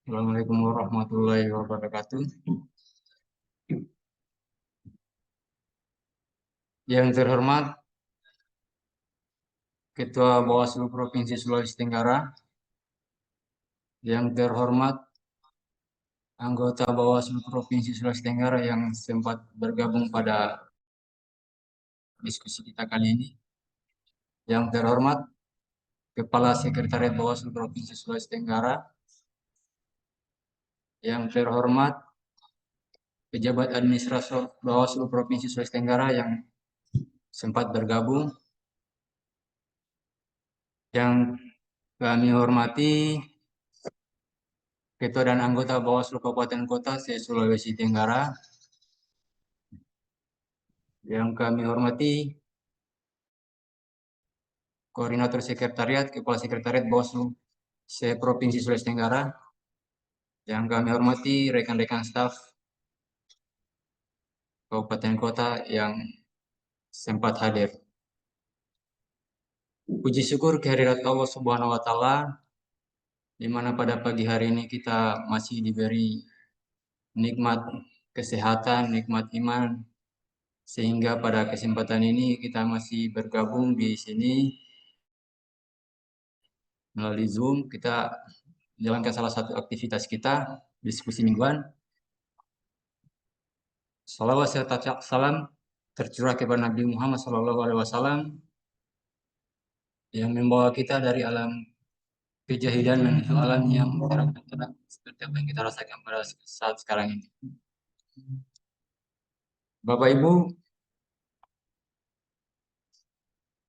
Assalamualaikum warahmatullahi wabarakatuh. Yang terhormat Ketua Bawaslu Provinsi Sulawesi Tenggara, yang terhormat anggota Bawaslu Provinsi Sulawesi Tenggara yang sempat bergabung pada diskusi kita kali ini, yang terhormat Kepala Sekretariat Bawaslu Provinsi Sulawesi Tenggara, yang terhormat pejabat administrasi Bawaslu Provinsi Sulawesi Tenggara yang sempat bergabung, yang kami hormati Ketua dan anggota Bawaslu Kabupaten Kota se-Sulawesi Tenggara, yang kami hormati Koordinator Sekretariat, Kepala Sekretariat Bawaslu se-Provinsi Sulawesi Tenggara, yang kami hormati rekan-rekan staf Kabupaten Kota yang sempat hadir. Puji syukur kehadirat Allah Subhanahu wa Ta'ala, di mana pada pagi hari ini kita masih diberi nikmat kesehatan, nikmat iman, sehingga pada kesempatan ini kita masih bergabung di sini melalui Zoom. Kita jalankan salah satu aktivitas kita, diskusi mingguan. Salawat serta salam tercurah kepada Nabi Muhammad SAW yang membawa kita dari alam kejahilan menuju alam yang terang seperti apa yang kita rasakan pada saat sekarang ini. Bapak Ibu,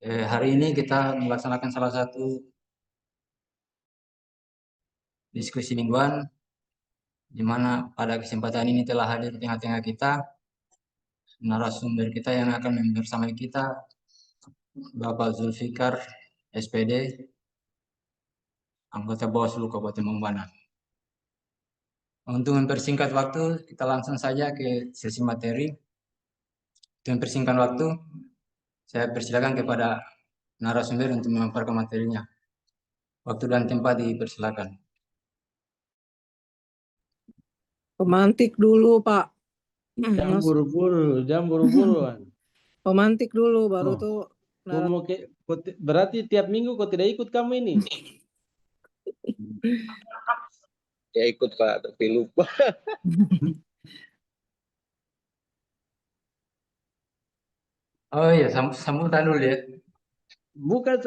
hari ini kita melaksanakan salah satu diskusi mingguan, di mana pada kesempatan ini telah hadir di tengah-tengah kita narasumber kita yang akan membersamai kita, Bapak Zulfikar, SPD, anggota Bawaslu Kabupaten Mombana. Untuk mempersingkat waktu, kita langsung saja ke sesi materi. Untuk mempersingkat waktu, saya persilakan kepada narasumber untuk memaparkan materinya. Waktu dan tempat dipersilakan. Pemantik dulu, Pak. Jangan buru-buru, jangan buru-buru. Pemantik dulu, baru tuh. Berarti tiap minggu kau tidak ikut kamu ini? Ya ikut Pak, tapi lupa. Oh iya, sambutan dulu ya. Bukan,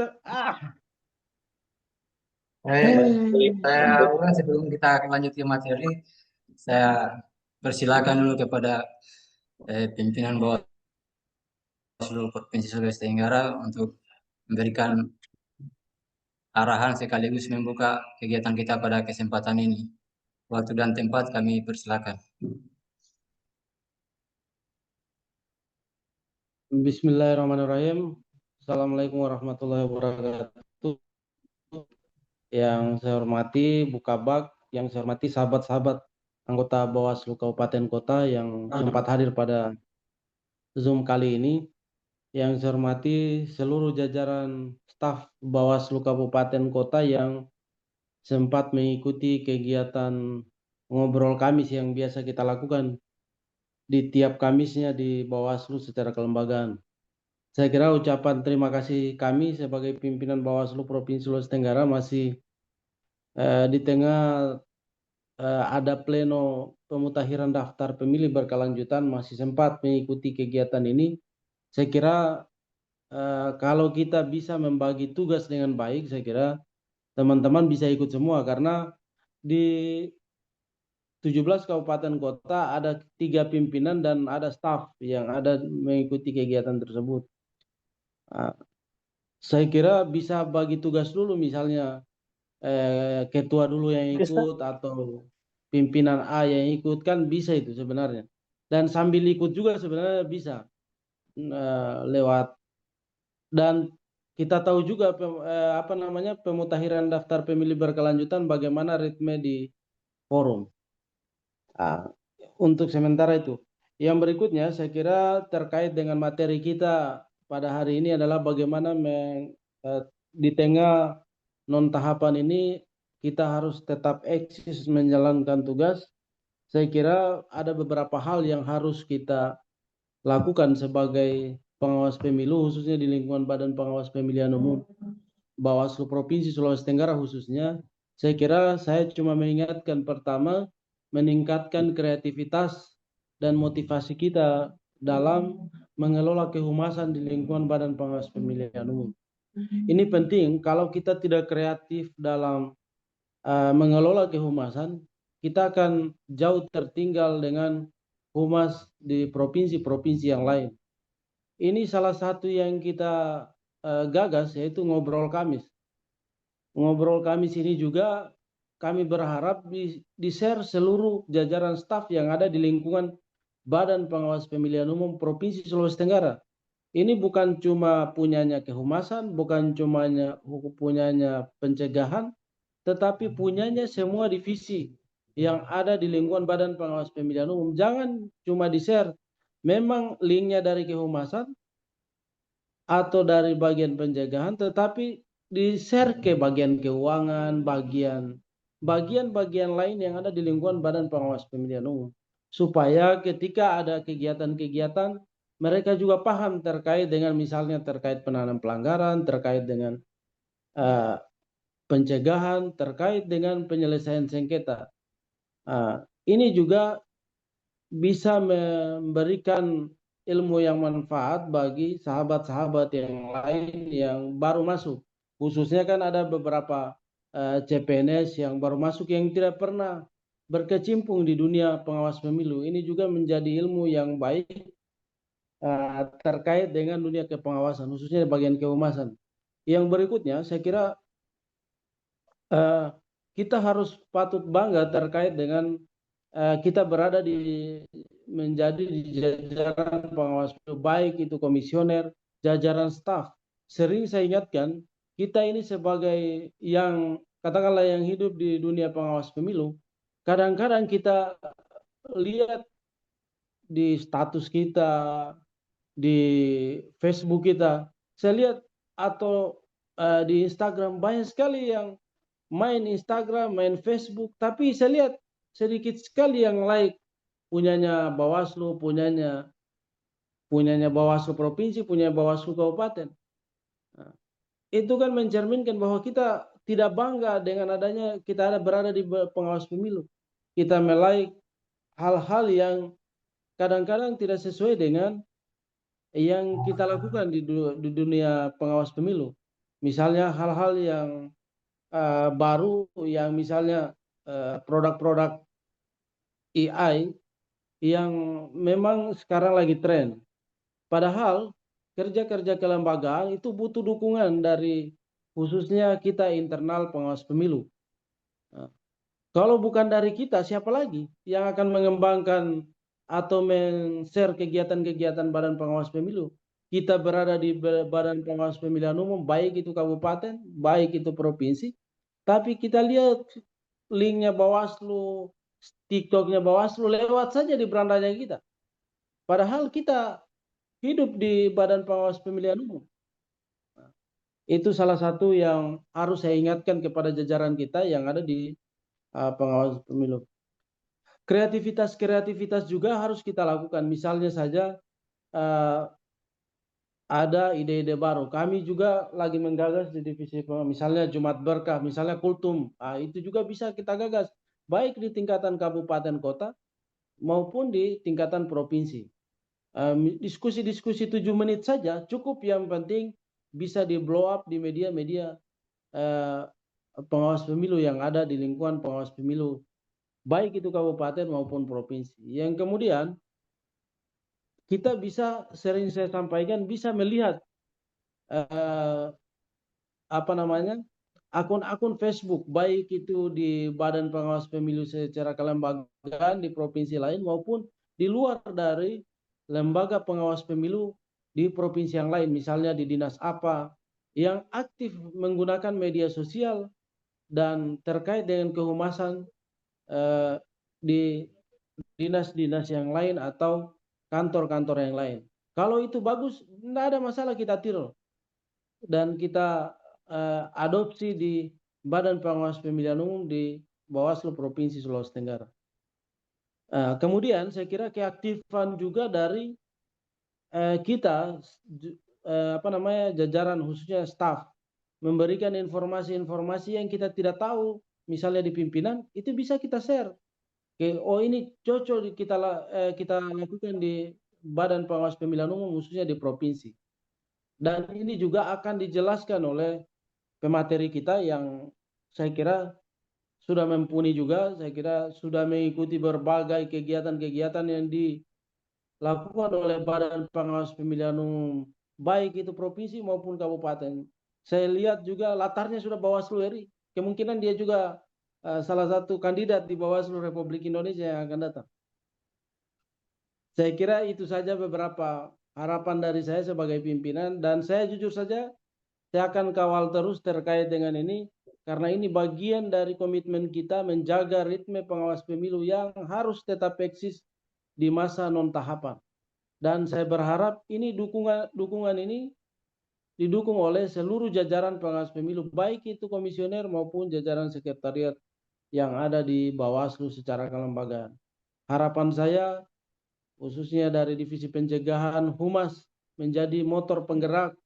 Saya ulang sebelum kita lanjut ke materi, saya persilakan dulu kepada pimpinan Bawaslu Provinsi Sulawesi Tenggara untuk memberikan arahan sekaligus membuka kegiatan kita pada kesempatan ini. Waktu dan tempat kami persilakan. Bismillahirrahmanirrahim. Assalamualaikum warahmatullahi wabarakatuh. Yang saya hormati Bu Kabak, yang saya hormati sahabat-sahabat anggota Bawaslu Kabupaten Kota yang sempat hadir pada Zoom kali ini. Yang saya hormati seluruh jajaran staf Bawaslu Kabupaten Kota yang sempat mengikuti kegiatan ngobrol Kamis yang biasa kita lakukan di tiap Kamisnya di Bawaslu secara kelembagaan. Saya kira ucapan terima kasih kami sebagai pimpinan Bawaslu Provinsi Sulawesi Tenggara masih di tengah ada pleno pemutakhiran daftar pemilih berkelanjutan masih sempat mengikuti kegiatan ini. Saya kira kalau kita bisa membagi tugas dengan baik, saya kira teman-teman bisa ikut semua karena di 17 kabupaten kota ada 3 pimpinan dan ada staf yang ada mengikuti kegiatan tersebut. Saya kira bisa bagi tugas dulu, misalnya ketua dulu yang ikut atau pimpinan A yang ikut, kan bisa itu sebenarnya. Dan sambil ikut juga sebenarnya bisa lewat. Dan kita tahu juga pemutakhiran daftar pemilih berkelanjutan bagaimana ritme di forum. Untuk sementara itu. Yang berikutnya saya kira terkait dengan materi kita pada hari ini adalah bagaimana di tengah non tahapan ini kita harus tetap eksis menjalankan tugas. Saya kira ada beberapa hal yang harus kita lakukan sebagai pengawas pemilu, khususnya di lingkungan Badan Pengawas Pemilihan Umum Bawaslu Provinsi Sulawesi Tenggara khususnya. Saya kira saya cuma mengingatkan, pertama, meningkatkan kreativitas dan motivasi kita dalam mengelola kehumasan di lingkungan Badan Pengawas Pemilihan Umum. Ini penting. Kalau kita tidak kreatif dalam mengelola kehumasan, kita akan jauh tertinggal dengan humas di provinsi-provinsi yang lain. Ini salah satu yang kita gagas, yaitu Ngobrol Kamis. Ngobrol Kamis ini juga kami berharap di-share seluruh jajaran staf yang ada di lingkungan Badan Pengawas Pemilihan Umum Provinsi Sulawesi Tenggara. Ini bukan cuma punyanya kehumasan, bukan cuma punyanya pencegahan, tetapi punyanya semua divisi yang ada di lingkungan Badan Pengawas Pemilihan Umum. Jangan cuma di-share, memang linknya dari kehumasan atau dari bagian pencegahan, tetapi di-share ke bagian keuangan, bagian-bagian lain yang ada di lingkungan Badan Pengawas Pemilihan Umum. Supaya ketika ada kegiatan-kegiatan, mereka juga paham terkait dengan misalnya terkait penanganan pelanggaran, terkait dengan pencegahan, terkait dengan penyelesaian sengketa. Ini juga bisa memberikan ilmu yang manfaat bagi sahabat-sahabat yang lain yang baru masuk. Khususnya kan ada beberapa CPNS yang baru masuk yang tidak pernah berkecimpung di dunia pengawas pemilu. Ini juga menjadi ilmu yang baik terkait dengan dunia kepengawasan, khususnya di bagian kehumasan. Yang berikutnya, saya kira kita harus patut bangga terkait dengan kita berada menjadi di jajaran pengawas pemilu, baik itu komisioner, jajaran staf. Sering saya ingatkan, kita ini sebagai yang katakanlah yang hidup di dunia pengawas pemilu, kadang-kadang kita lihat di status kita, di Facebook kita, saya lihat atau di Instagram banyak sekali yang main Instagram, main Facebook, tapi saya lihat sedikit sekali yang like punyanya Bawaslu, punyanya Bawaslu Provinsi, punya Bawaslu Kabupaten. Nah, itu kan mencerminkan bahwa kita tidak bangga dengan adanya kita berada di pengawas pemilu. Kita melike hal-hal yang kadang-kadang tidak sesuai dengan yang kita lakukan di dunia pengawas pemilu. Misalnya hal-hal yang baru, yang misalnya produk-produk AI yang memang sekarang lagi tren. Padahal kerja-kerja kelembagaan itu butuh dukungan dari khususnya kita internal pengawas pemilu. Nah, kalau bukan dari kita, siapa lagi yang akan mengembangkan atau men-share kegiatan-kegiatan Badan Pengawas Pemilu? Kita berada di Badan Pengawas Pemilihan Umum, baik itu kabupaten, baik itu provinsi, tapi kita lihat linknya Bawaslu, TikToknya Bawaslu lewat saja di berandanya kita. Padahal kita hidup di Badan Pengawas Pemilihan Umum. Itu salah satu yang harus saya ingatkan kepada jajaran kita yang ada di pengawas pemilu. Kreativitas juga harus kita lakukan. Misalnya saja ada ide-ide baru. Kami juga lagi menggagas di divisi misalnya Jumat Berkah, misalnya Kultum. Itu juga bisa kita gagas baik di tingkatan kabupaten kota maupun di tingkatan provinsi. Diskusi-diskusi 7 menit saja cukup, yang penting bisa di blow up di media-media pengawas pemilu yang ada di lingkungan pengawas pemilu, baik itu kabupaten maupun provinsi. Yang kemudian kita bisa, sering saya sampaikan, bisa melihat akun-akun Facebook, baik itu di Badan Pengawas Pemilu secara kelembagaan di provinsi lain maupun di luar dari lembaga pengawas pemilu di provinsi yang lain, misalnya di dinas apa yang aktif menggunakan media sosial dan terkait dengan kehumasan di dinas-dinas yang lain atau kantor-kantor yang lain. Kalau itu bagus, tidak ada masalah, kita tiru dan kita adopsi di Badan Pengawas Pemilihan Umum di Bawaslu Provinsi Sulawesi Tenggara. Kemudian saya kira keaktifan juga dari kita jajaran khususnya staf memberikan informasi-informasi yang kita tidak tahu, misalnya di pimpinan itu bisa kita share. Oh ini cocok kita lakukan di Badan Pengawas Pemilihan Umum khususnya di provinsi. Dan ini juga akan dijelaskan oleh pemateri kita yang saya kira sudah mumpuni juga, saya kira sudah mengikuti berbagai kegiatan-kegiatan yang dilakukan oleh Badan Pengawas Pemilihan Umum, baik itu provinsi maupun kabupaten. Saya lihat juga latarnya sudah Bawaslu RI, kemungkinan dia juga salah satu kandidat di Bawaslu Republik Indonesia yang akan datang. Saya kira itu saja beberapa harapan dari saya sebagai pimpinan, dan saya jujur saja saya akan kawal terus terkait dengan ini, karena ini bagian dari komitmen kita menjaga ritme pengawas pemilu yang harus tetap eksis di masa non tahapan. Dan saya berharap ini dukungan ini didukung oleh seluruh jajaran pengawas pemilu, baik itu komisioner maupun jajaran sekretariat yang ada di Bawaslu secara kelembagaan. Harapan saya khususnya dari Divisi Pencegahan Humas menjadi motor penggerak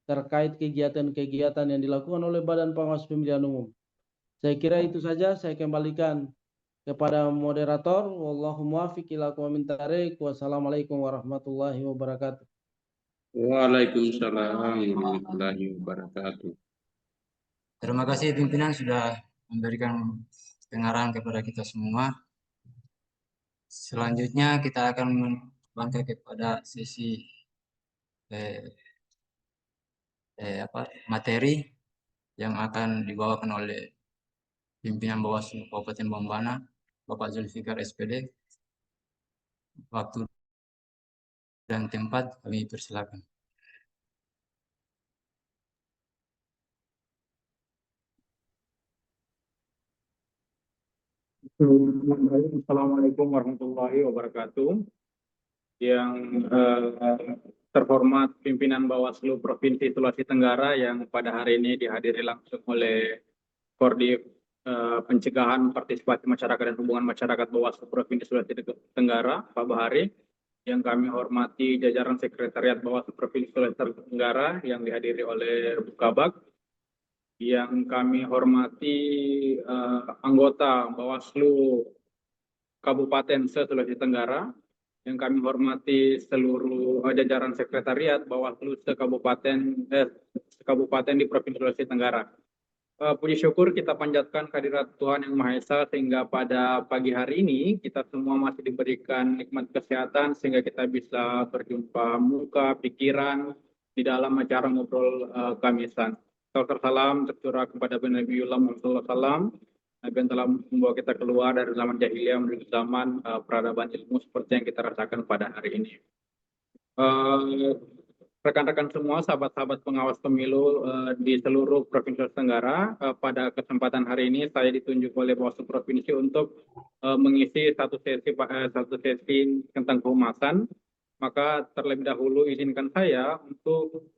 terkait kegiatan-kegiatan yang dilakukan oleh Badan Pengawas Pemilihan Umum. Saya kira itu saja, saya kembalikan kepada moderator. Wallahu muwaffiq ila aqwamit thariq. Wassalamualaikum warahmatullahi wabarakatuh. Waalaikumsalam warahmatullahi wabarakatuh. Terima kasih pimpinan sudah memberikan pengarahan kepada kita semua. Selanjutnya kita akan bangkit kepada sesi materi yang akan dibawakan oleh pimpinan Bawaslu Kabupaten Bombana, Bapak Zulfikar SPD. Waktu dan tempat kami persilakan. Assalamualaikum warahmatullahi wabarakatuh. Yang terhormat pimpinan Bawaslu Provinsi Sulawesi Tenggara yang pada hari ini dihadiri langsung oleh Koordinator Pencegahan Partisipasi Masyarakat dan Hubungan Masyarakat Bawaslu Provinsi Sulawesi Tenggara, Pak Bahari. Yang kami hormati jajaran Sekretariat Bawaslu Provinsi Sulawesi Tenggara yang dihadiri oleh Bukabag. Yang kami hormati anggota Bawaslu Kabupaten Sulawesi Tenggara, yang kami hormati seluruh jajaran sekretariat Bawaslu Kabupaten di Provinsi Sulawesi Tenggara. Puji syukur kita panjatkan kehadirat Tuhan Yang Maha Esa sehingga pada pagi hari ini kita semua masih diberikan nikmat kesehatan sehingga kita bisa berjumpa muka, pikiran di dalam acara ngobrol Kamisan. Salam tercurah kepada Nabiullah Muhammad SAW, Nabi yang telah membawa kita keluar dari zaman jahiliyah menuju zaman peradaban ilmu seperti yang kita rasakan pada hari ini. Rekan-rekan semua, sahabat-sahabat pengawas pemilu di seluruh Provinsi Sulawesi Tenggara, pada kesempatan hari ini saya ditunjuk oleh Bawaslu Provinsi untuk mengisi satu sesi tentang kehumasan. Maka terlebih dahulu izinkan saya untuk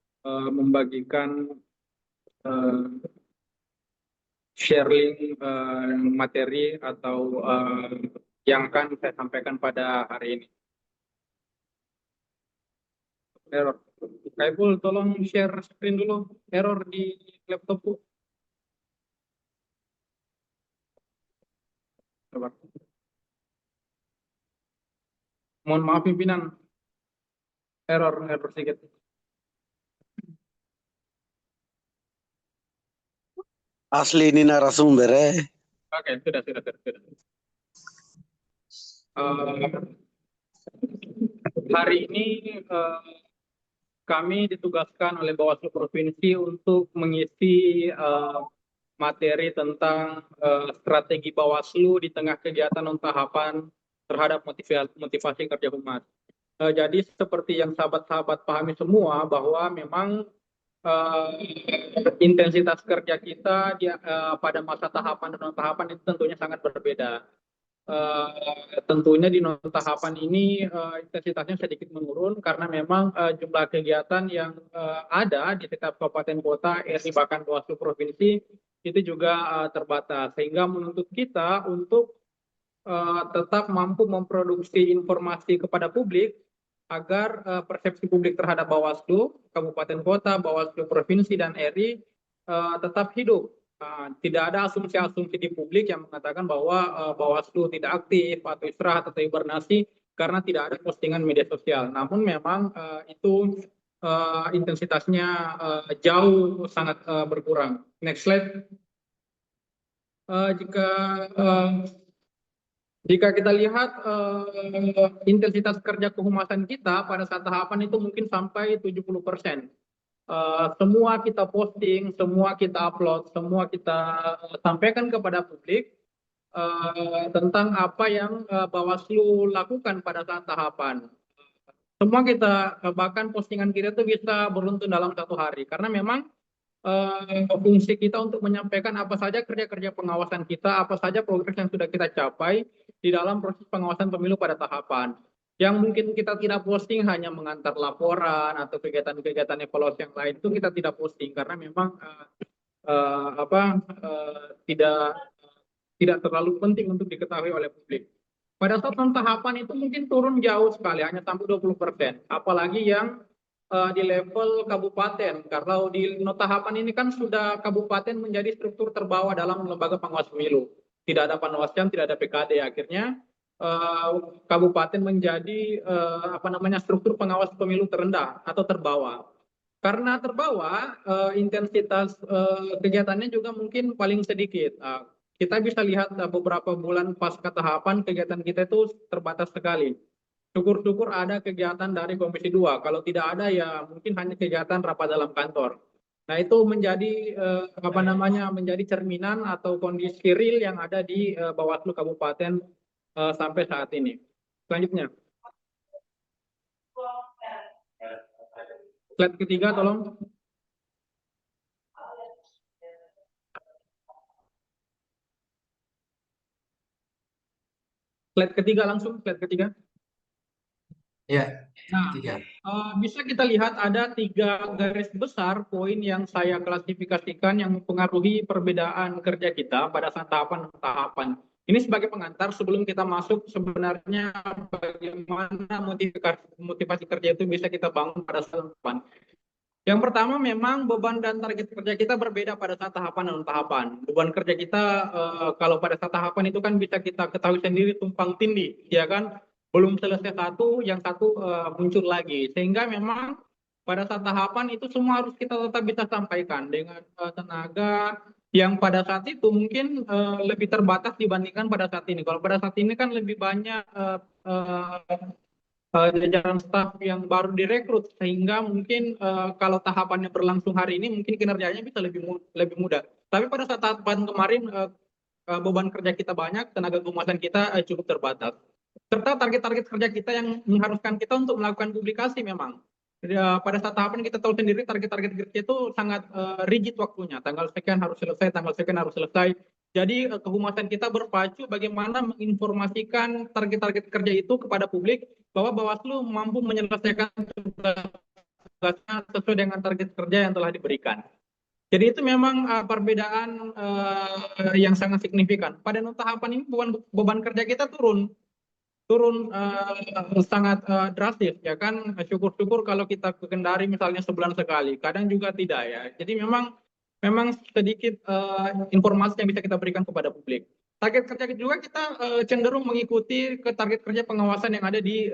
membagikan sharing materi atau yang akan saya sampaikan pada hari ini. Error. Kaiful, tolong share screen dulu. Error di laptopku. Coba. Mohon maaf pimpinan. Error sedikit. Asli ini narasumber Oke, sudah. Hari ini kami ditugaskan oleh Bawaslu Provinsi untuk mengisi materi tentang strategi Bawaslu di tengah kegiatan non-tahapan terhadap motivasi kerja humas. Jadi seperti yang sahabat-sahabat pahami semua bahwa memang intensitas kerja kita pada masa tahapan dan non-tahapan itu tentunya sangat berbeda. tentunya di non tahapan ini intensitasnya sedikit menurun karena memang jumlah kegiatan yang ada di setiap kabupaten kota, RI bahkan Bawaslu provinsi itu juga terbatas, sehingga menuntut kita untuk tetap mampu memproduksi informasi kepada publik agar persepsi publik terhadap Bawaslu, kabupaten kota, Bawaslu provinsi dan RI tetap hidup. Tidak ada asumsi-asumsi di publik yang mengatakan bahwa Bawaslu tidak aktif atau istirahat atau hibernasi karena tidak ada postingan media sosial. Namun memang itu intensitasnya jauh sangat berkurang. Next slide. Jika kita lihat intensitas kerja kehumasan kita pada saat tahapan itu mungkin sampai 70%. Semua kita posting, semua kita upload, semua kita sampaikan kepada publik tentang apa yang Bawaslu lakukan pada saat tahapan. Semua kita, bahkan postingan kita itu bisa beruntun dalam 1 hari, karena memang fungsi kita untuk menyampaikan apa saja kerja-kerja pengawasan kita, apa saja progres yang sudah kita capai di dalam proses pengawasan pemilu pada tahapan. Yang mungkin kita tidak posting hanya mengantar laporan atau kegiatan-kegiatan evaluasi yang lain, itu kita tidak posting karena memang tidak terlalu penting untuk diketahui oleh publik. Pada saat tahapan itu mungkin turun jauh sekali, hanya sampai 20%. Apalagi yang di level kabupaten, karena di tahapan ini kan sudah kabupaten menjadi struktur terbawah dalam lembaga pengawas pemilu. Tidak ada Panwascam, tidak ada PKD, akhirnya kabupaten menjadi struktur pengawas pemilu terendah atau terbawah. Karena terbawah, intensitas kegiatannya juga mungkin paling sedikit. Kita bisa lihat beberapa bulan pasca tahapan kegiatan kita itu terbatas sekali. Syukur-syukur ada kegiatan dari Komisi 2. Kalau tidak ada ya mungkin hanya kegiatan rapat dalam kantor. Nah, itu menjadi menjadi cerminan atau kondisi real yang ada di Bawaslu Kabupaten sampai saat ini. Selanjutnya. Slide ketiga tolong. Slide ketiga langsung, slide ketiga. Ya, Nah, bisa kita lihat ada 3 garis besar poin yang saya klasifikasikan yang mempengaruhi perbedaan kerja kita pada saat tahapan. Ini sebagai pengantar sebelum kita masuk sebenarnya bagaimana motivasi kerja itu bisa kita bangun pada saat tahapan. Yang pertama memang beban dan target kerja kita berbeda pada saat tahapan dan non-tahapan. Beban kerja kita kalau pada saat tahapan itu kan bisa kita ketahui sendiri tumpang tindih, ya kan? Belum selesai satu, yang satu muncul lagi. Sehingga memang pada saat tahapan itu semua harus kita tetap bisa sampaikan dengan tenaga yang pada saat itu mungkin lebih terbatas dibandingkan pada saat ini. Kalau pada saat ini kan lebih banyak jajaran staf yang baru direkrut, sehingga mungkin kalau tahapannya berlangsung hari ini mungkin kinerjanya bisa lebih mudah. Tapi pada saat tahapan kemarin beban kerja kita banyak, tenaga kehumasan kita cukup terbatas. Serta target-target kerja kita yang mengharuskan kita untuk melakukan publikasi memang. Pada saat tahapan kita tahu sendiri target-target kerja itu sangat rigid waktunya. Tanggal sekian harus selesai, tanggal sekian harus selesai. Jadi kehumasan kita berpacu bagaimana menginformasikan target-target kerja itu kepada publik bahwa Bawaslu mampu menyelesaikan tugasnya sesuai dengan target kerja yang telah diberikan. Jadi itu memang perbedaan yang sangat signifikan. Pada tahapan ini beban kerja kita turun sangat drastis, ya kan. Syukur-syukur kalau kita ke Kendari misalnya sebulan sekali, kadang juga tidak ya. Jadi memang sedikit informasi yang bisa kita berikan kepada publik. Target kerja juga kita cenderung mengikuti ke target kerja pengawasan yang ada di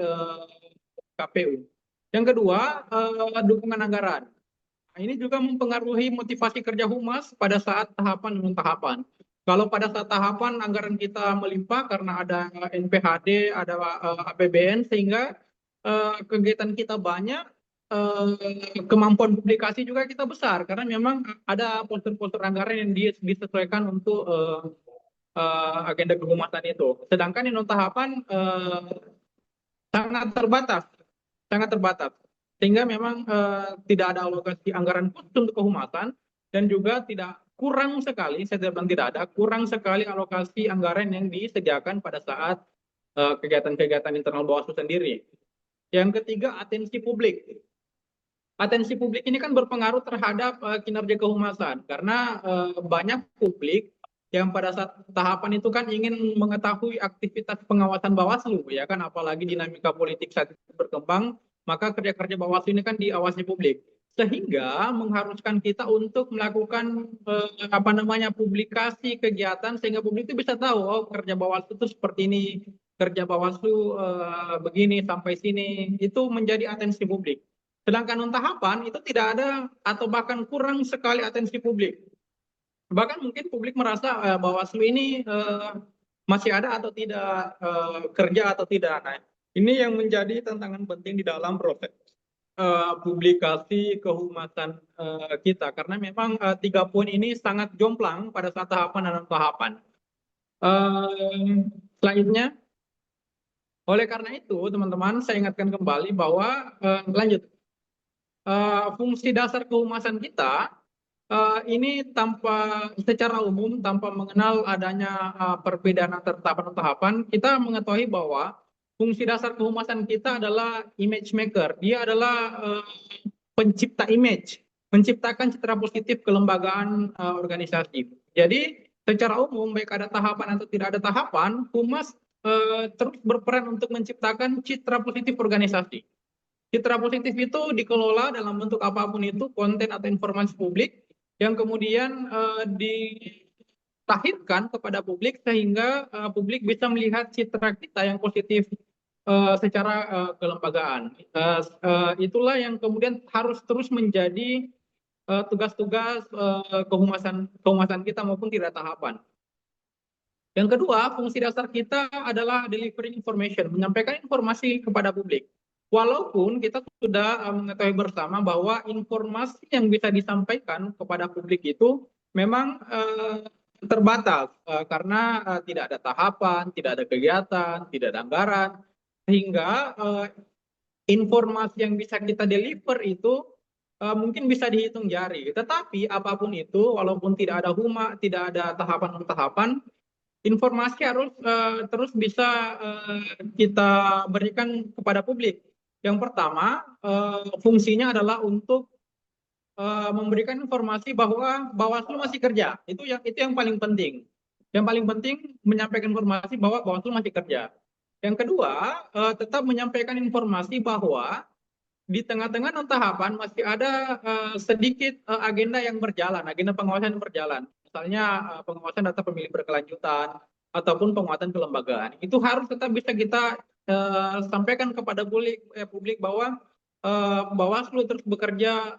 KPU. Yang kedua, dukungan anggaran. Nah, ini juga mempengaruhi motivasi kerja humas pada saat tahapan non tahapan. Kalau pada saat tahapan anggaran kita melimpah karena ada NPHD, ada APBN, sehingga kegiatan kita banyak, kemampuan publikasi juga kita besar karena memang ada poster-poster anggaran yang disesuaikan untuk agenda kehumasan itu. Sedangkan di non tahapan sangat terbatas, sehingga memang tidak ada alokasi anggaran khusus untuk kehumasan dan juga tidak kurang sekali, saya tidak bilang tidak ada, kurang sekali alokasi anggaran yang disediakan pada saat kegiatan-kegiatan internal Bawaslu sendiri. Yang ketiga, atensi publik. Atensi publik ini kan berpengaruh terhadap kinerja kehumasan, karena banyak publik yang pada saat tahapan itu kan ingin mengetahui aktivitas pengawasan Bawaslu, ya kan, apalagi dinamika politik saat itu berkembang, maka kerja-kerja Bawaslu ini kan diawasi publik, sehingga mengharuskan kita untuk melakukan publikasi kegiatan sehingga publik itu bisa tahu, oh kerja Bawaslu itu seperti ini, kerja Bawaslu begini sampai sini, itu menjadi atensi publik. Sedangkan untuk tahapan itu tidak ada atau bahkan kurang sekali atensi publik. Bahkan mungkin publik merasa Bawaslu ini masih ada atau tidak, kerja atau tidak. Nah, ini yang menjadi tantangan penting di dalam proses publikasi kehumasan kita, karena memang 3 poin ini sangat jomplang pada saat tahapan dan non-tahapan. Selanjutnya, oleh karena itu teman-teman, saya ingatkan kembali bahwa lanjut, fungsi dasar kehumasan kita ini secara umum tanpa mengenal adanya perbedaan antara tahapan dan tahapan, kita mengetahui bahwa fungsi dasar kehumasan kita adalah image maker. Dia adalah pencipta image, menciptakan citra positif kelembagaan organisasi. Jadi secara umum baik ada tahapan atau tidak ada tahapan, humas terus berperan untuk menciptakan citra positif organisasi. Citra positif itu dikelola dalam bentuk apapun itu, konten atau informasi publik, yang kemudian ditahirkan kepada publik sehingga publik bisa melihat citra kita yang positif secara kelembagaan. Itulah yang kemudian harus terus menjadi tugas-tugas kehumasan kita maupun tidak tahapan. Yang kedua, fungsi dasar kita adalah delivering information, menyampaikan informasi kepada publik. Walaupun kita sudah mengetahui bersama bahwa informasi yang bisa disampaikan kepada publik itu memang terbatas karena tidak ada tahapan, tidak ada kegiatan, tidak ada anggaran, sehingga informasi yang bisa kita deliver itu mungkin bisa dihitung jari. Tetapi apapun itu, walaupun tidak ada tidak ada tahapan-tahapan, informasi harus terus bisa kita berikan kepada publik. Yang pertama, fungsinya adalah untuk memberikan informasi bahwa Bawaslu masih kerja. Itu yang paling penting. Yang paling penting menyampaikan informasi bahwa Bawaslu masih kerja. Yang kedua, tetap menyampaikan informasi bahwa di tengah-tengah non-tahapan masih ada sedikit agenda yang berjalan, agenda pengawasan yang berjalan. Misalnya pengawasan data pemilih berkelanjutan ataupun penguatan kelembagaan. Itu harus tetap bisa kita sampaikan kepada publik bahwa Bawaslu terus bekerja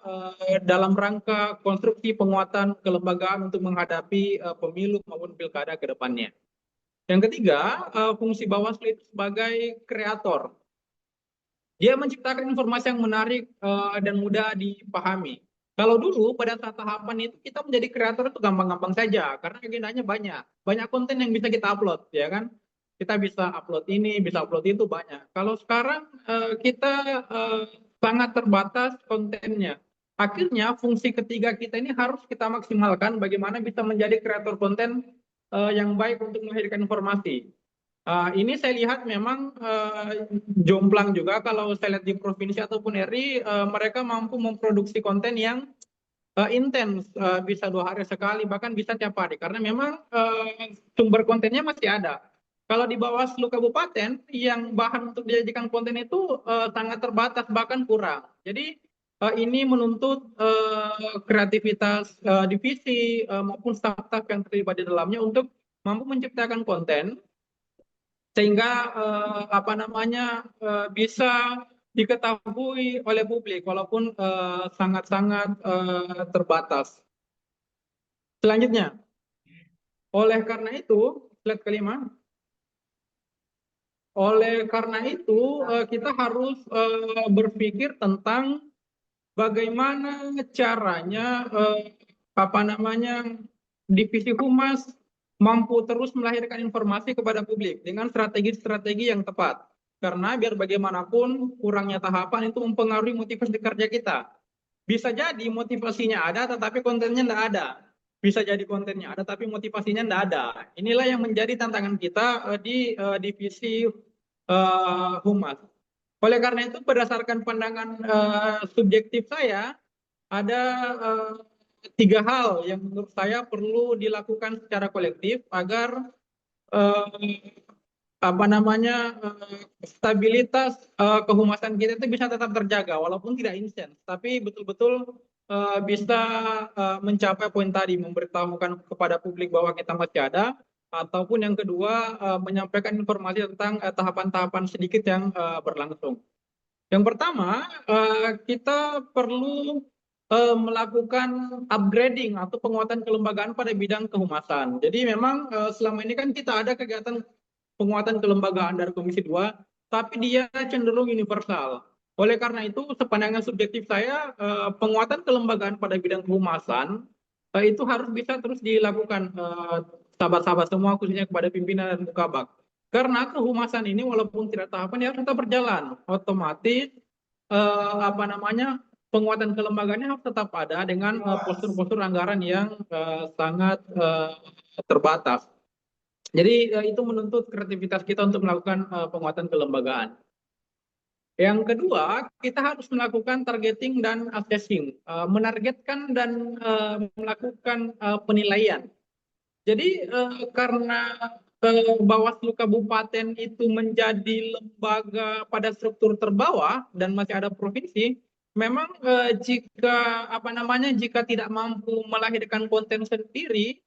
dalam rangka konstruksi penguatan kelembagaan untuk menghadapi pemilu maupun pilkada ke depannya. Yang ketiga, fungsi Bawaslu itu sebagai kreator. Dia menciptakan informasi yang menarik dan mudah dipahami. Kalau dulu pada saat tahapan itu kita menjadi kreator itu gampang-gampang saja karena agendanya banyak konten yang bisa kita upload, ya kan? Kita bisa upload ini, bisa upload itu, banyak. Kalau sekarang kita sangat terbatas kontennya. Akhirnya fungsi ketiga kita ini harus kita maksimalkan bagaimana bisa menjadi kreator konten yang baik untuk melahirkan informasi. Ini saya lihat memang jomplang juga kalau saya lihat di provinsi ataupun RI, mereka mampu memproduksi konten yang intens, bisa 2 hari sekali, bahkan bisa tiap hari, karena memang sumber kontennya masih ada. Kalau di Bawaslu Kabupaten, yang bahan untuk dijadikan konten itu sangat terbatas, bahkan kurang. Jadi ini menuntut kreativitas divisi maupun staf-staf yang terlibat di dalamnya untuk mampu menciptakan konten sehingga bisa diketahui oleh publik walaupun sangat-sangat terbatas. Selanjutnya, oleh karena itu, slide kelima. Oleh karena itu, kita harus berpikir tentang bagaimana caranya divisi humas mampu terus melahirkan informasi kepada publik dengan strategi-strategi yang tepat. Karena biar bagaimanapun kurangnya tahapan itu mempengaruhi motivasi kerja kita. Bisa jadi motivasinya ada tetapi kontennya tidak ada. bisa jadi kontennya ada, tapi motivasinya tidak ada. Inilah yang menjadi tantangan kita di divisi humas. Oleh karena itu, berdasarkan pandangan subjektif saya, ada 3 hal yang menurut saya perlu dilakukan secara kolektif agar stabilitas kehumasan kita itu bisa tetap terjaga walaupun tidak instan, tapi betul-betul bisa mencapai poin tadi, memberitahukan kepada publik bahwa kita masih ada, ataupun yang kedua menyampaikan informasi tentang tahapan-tahapan sedikit yang berlangsung. Yang pertama, kita perlu melakukan upgrading atau penguatan kelembagaan pada bidang kehumasan. Jadi memang selama ini kan kita ada kegiatan penguatan kelembagaan dari Komisi 2, tapi dia cenderung universal. Oleh karena itu, sepandangan subjektif saya, penguatan kelembagaan pada bidang kehumasan itu harus bisa terus dilakukan, sahabat-sahabat semua, khususnya kepada pimpinan dan Mukabak. Karena kehumasan ini walaupun tidak tahapan, ya tetap berjalan. Otomatis penguatan kelembagaannya harus tetap ada dengan postur-postur anggaran yang sangat terbatas. Jadi itu menuntut kreativitas kita untuk melakukan penguatan kelembagaan. Yang kedua, kita harus melakukan targeting dan assessing, menargetkan dan melakukan penilaian. Jadi karena Bawaslu Kabupaten itu menjadi lembaga pada struktur terbawah dan masih ada provinsi, memang jika tidak mampu melahirkan konten sendiri,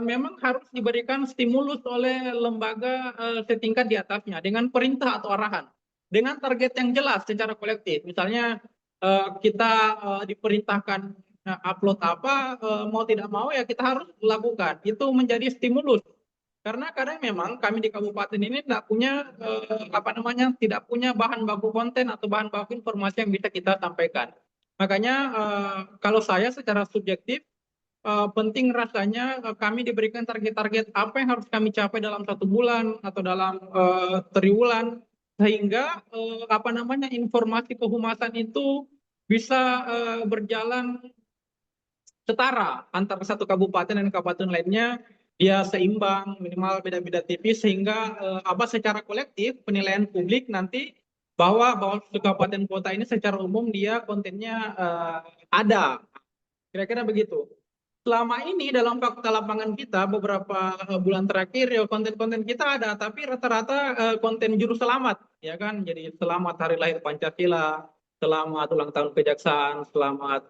memang harus diberikan stimulus oleh lembaga setingkat di atasnya dengan perintah atau arahan, dengan target yang jelas secara kolektif. Misalnya kita diperintahkan upload apa, mau tidak mau ya kita harus lakukan. Itu menjadi stimulus. Karena kadang memang kami di kabupaten ini tidak punya tidak punya bahan baku konten atau bahan baku informasi yang bisa kita sampaikan. Makanya kalau saya secara subjektif penting rasanya kami diberikan target-target apa yang harus kami capai dalam 1 bulan atau dalam triwulan, sehingga informasi kehumasan itu bisa berjalan setara antara satu kabupaten dan kabupaten lainnya, dia seimbang, minimal beda-beda tipis, sehingga secara kolektif penilaian publik nanti bahwa kabupaten kota ini secara umum dia kontennya ada, kira-kira begitu. Selama ini dalam fakta lapangan kita beberapa bulan terakhir ya konten-konten kita ada, tapi rata-rata konten juru selamat, ya kan? Jadi selamat hari lahir Pancasila, selamat ulang tahun Kejaksaan, selamat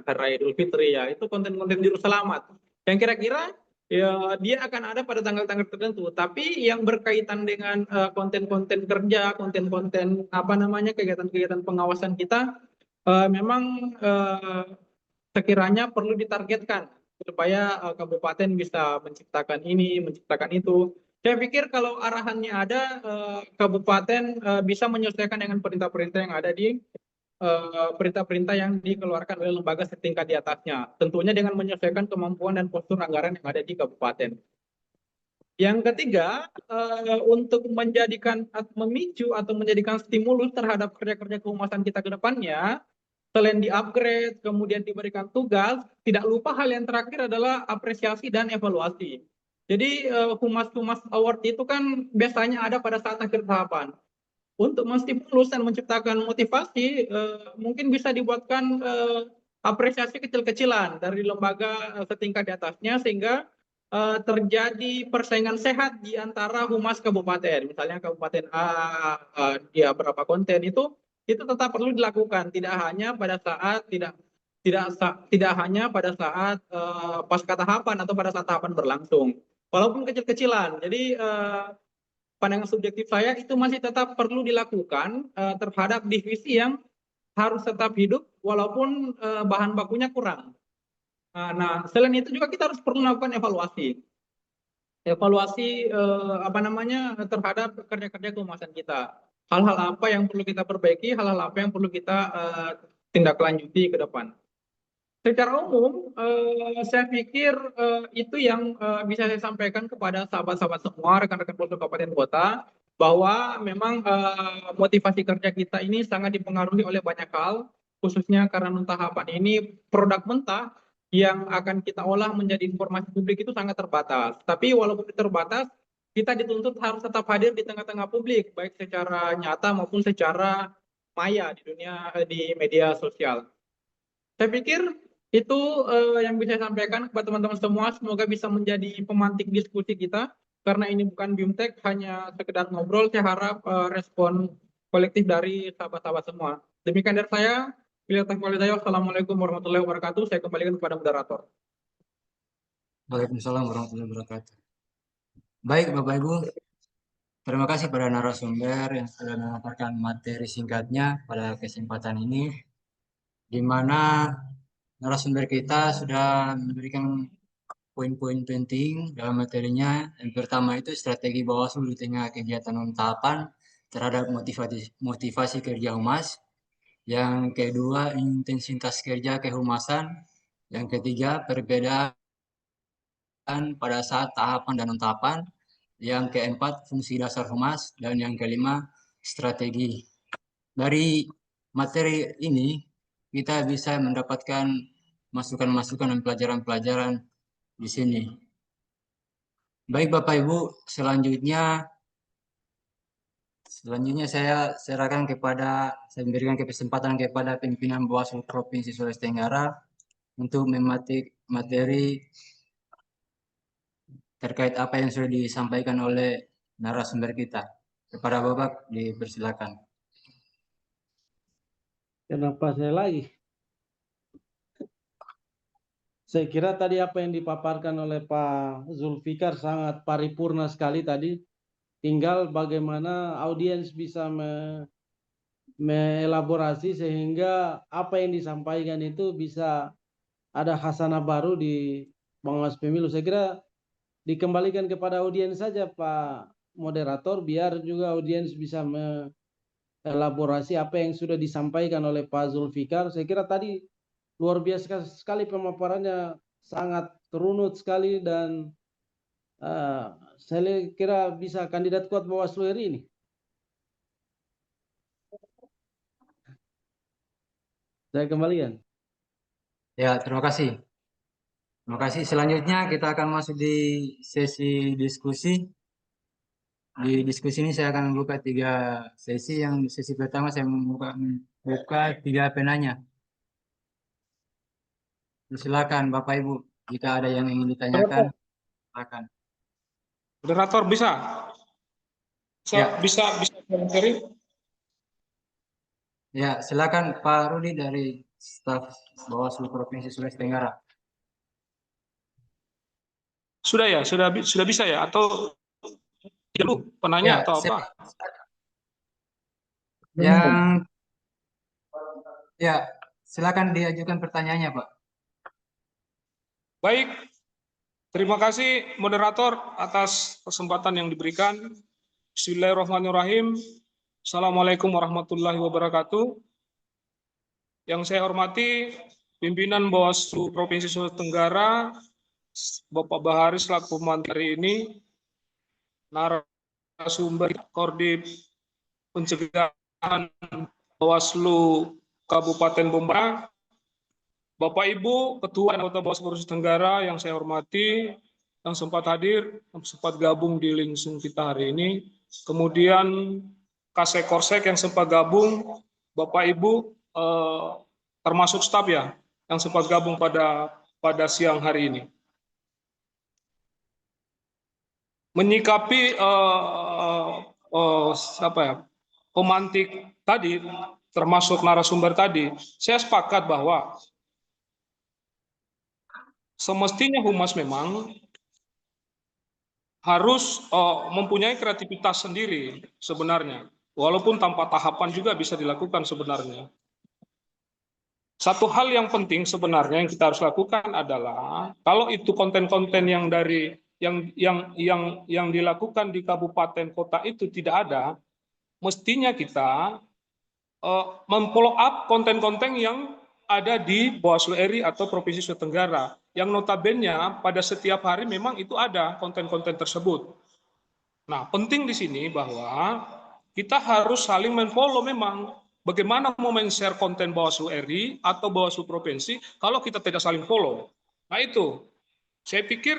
Hari Raya Idul Fitri, ya itu konten-konten juru selamat. Yang kira-kira ya dia akan ada pada tanggal-tanggal tertentu, tapi yang berkaitan dengan konten-konten kerja, konten-konten kegiatan-kegiatan pengawasan kita memang sekiranya perlu ditargetkan supaya kabupaten bisa menciptakan ini, menciptakan itu. Saya pikir kalau arahannya ada, kabupaten bisa menyesuaikan dengan perintah-perintah yang ada di perintah-perintah yang dikeluarkan oleh lembaga setingkat di atasnya. Tentunya dengan menyesuaikan kemampuan dan postur anggaran yang ada di kabupaten. Yang ketiga, untuk memicu atau menjadikan stimulus terhadap kerja-kerja kehumasan kita ke depannya, selain di-upgrade, kemudian diberikan tugas, tidak lupa hal yang terakhir adalah apresiasi dan evaluasi. Jadi Humas-Humas Award itu kan biasanya ada pada saat akhir tahapan. Untuk menstimulus dan menciptakan motivasi, mungkin bisa dibuatkan apresiasi kecil-kecilan dari lembaga setingkat di atasnya, sehingga terjadi persaingan sehat di antara humas kabupaten. Misalnya kabupaten A dia berapa konten, itu tetap perlu dilakukan, tidak hanya pada saat pasca tahapan atau pada saat tahapan berlangsung, walaupun kecil-kecilan. Jadi pandangan subjektif saya itu masih tetap perlu dilakukan terhadap divisi yang harus tetap hidup walaupun bahan bakunya kurang. Nah, selain itu juga kita harus perlu melakukan evaluasi terhadap kerja-kerja kehumasan kita. Hal-hal apa yang perlu kita perbaiki, hal-hal apa yang perlu kita tindak lanjuti ke depan. Secara umum, saya pikir itu yang bisa saya sampaikan kepada sahabat-sahabat semua, rekan-rekan Polsek Kabupaten Kota, bahwa memang motivasi kerja kita ini sangat dipengaruhi oleh banyak hal, khususnya karena tahapan ini produk mentah, yang akan kita olah menjadi informasi publik itu sangat terbatas. Tapi walaupun terbatas, kita dituntut harus tetap hadir di tengah-tengah publik, baik secara nyata maupun secara maya di dunia di media sosial. Saya pikir itu yang bisa saya sampaikan kepada teman-teman semua. Semoga bisa menjadi pemantik diskusi kita, karena ini bukan BIMTEK, hanya sekedar ngobrol. Saya harap respon kolektif dari sahabat-sahabat semua. Demikian dari saya. Assalamualaikum warahmatullahi wabarakatuh. Saya kembalikan kepada moderator. Waalaikumsalam warahmatullahi wabarakatuh. Baik, Bapak Ibu, terima kasih pada narasumber yang sudah memaparkan materi singkatnya pada kesempatan ini, di mana narasumber kita sudah memberikan poin-poin penting dalam materinya. Yang pertama itu strategi Bawaslu di tengah kegiatan tahapan terhadap motivasi kerja humas. Yang kedua, intensitas kerja kehumasan. Yang ketiga, perbedaan pada saat tahapan dan non-tahapan. Yang keempat, fungsi dasar humas. Dan yang kelima, strategi. Dari materi ini, kita bisa mendapatkan masukan-masukan dan pelajaran-pelajaran di sini. Baik Bapak Ibu, selanjutnya saya memberikan kesempatan kepada pimpinan Bawaslu Provinsi Sulawesi Tenggara untuk mematik materi terkait apa yang sudah disampaikan oleh narasumber kita. Kepada Bapak dipersilakan. Kenapa saya lagi? Saya kira tadi apa yang dipaparkan oleh Pak Zulfikar sangat paripurna sekali tadi. Tinggal bagaimana audiens bisa mengelaborasi sehingga apa yang disampaikan itu bisa ada khasanah baru di pengawas pemilu. Saya kira dikembalikan kepada audiens saja Pak moderator, biar juga audiens bisa mengelaborasi apa yang sudah disampaikan oleh Pak Zulfikar. Saya kira tadi luar biasa sekali pemaparannya, sangat terunut sekali, dan saya kira bisa kandidat kuat Bawaslu RI ini. Saya kembalikan. Ya, terima kasih. Terima kasih. Selanjutnya kita akan masuk di sesi diskusi. Di diskusi ini saya akan membuka 3 sesi. Yang sesi pertama saya membuka 3 penanya. Silakan Bapak Ibu, jika ada yang ingin ditanyakan, silakan. Moderator bisa Ya. materi. Ya, silakan Pak Rudi dari staf Bawaslu Provinsi Sulawesi Tenggara. Sudah ya, sudah bisa ya, atau dulu penanya atau apa? Yang ya, silakan diajukan pertanyaannya, Pak. Baik, terima kasih moderator atas kesempatan yang diberikan. Bismillahirrahmanirrahim. Assalamualaikum warahmatullahi wabarakatuh. Yang saya hormati pimpinan Bawaslu Provinsi Sulawesi Tenggara, Bapak Bahari selaku materi ini, narasumber Kordip Pencegahan Bawaslu Kabupaten Bombay, Bapak Ibu Ketua dan Anggota Bawaslu Provinsi Tenggara yang saya hormati, yang sempat hadir, yang sempat gabung di langsung kita hari ini, kemudian Kasek Korsek yang sempat gabung, Bapak Ibu termasuk staf ya yang sempat gabung pada siang hari ini. Menyikapi pemantik tadi, termasuk narasumber tadi, saya sepakat bahwa semestinya humas memang harus mempunyai kreativitas sendiri sebenarnya, walaupun tanpa tahapan juga bisa dilakukan sebenarnya. Satu hal yang penting sebenarnya yang kita harus lakukan adalah kalau itu konten-konten yang dilakukan di kabupaten kota itu tidak ada, mestinya kita memfollow up konten-konten yang ada di Bawaslu RI atau Provinsi Sulawesi Tenggara, yang notabene pada setiap hari memang itu ada konten-konten tersebut. Nah, penting di sini bahwa kita harus saling men-follow memang. Bagaimana mau men-share konten Bawaslu RI atau Bawaslu Provinsi kalau kita tidak saling follow? Nah itu, saya pikir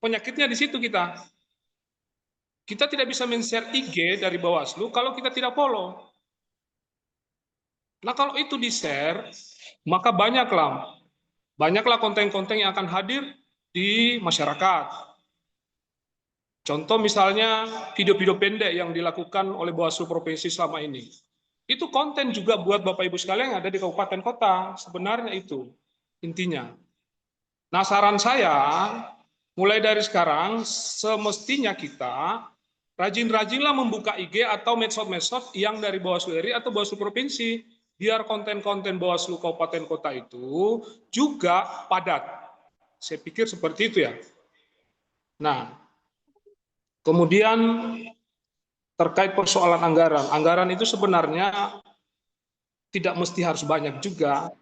penyakitnya di situ kita. Kita tidak bisa men-share IG dari Bawaslu kalau kita tidak follow. Nah kalau itu di-share, maka banyaklah konten-konten yang akan hadir di masyarakat. Contoh misalnya video-video pendek yang dilakukan oleh Bawaslu Provinsi selama ini. Itu konten juga buat Bapak Ibu sekalian yang ada di kabupaten kota. Sebenarnya itu intinya. Nah saran saya, mulai dari sekarang semestinya kita rajin-rajinlah membuka IG atau medsos-medsos yang dari Bawaslu RI atau Bawaslu Provinsi. Biar konten-konten Bawaslu Kabupaten Kota itu juga padat. Saya pikir seperti itu ya. Nah, kemudian terkait persoalan anggaran. Anggaran itu sebenarnya tidak mesti harus banyak juga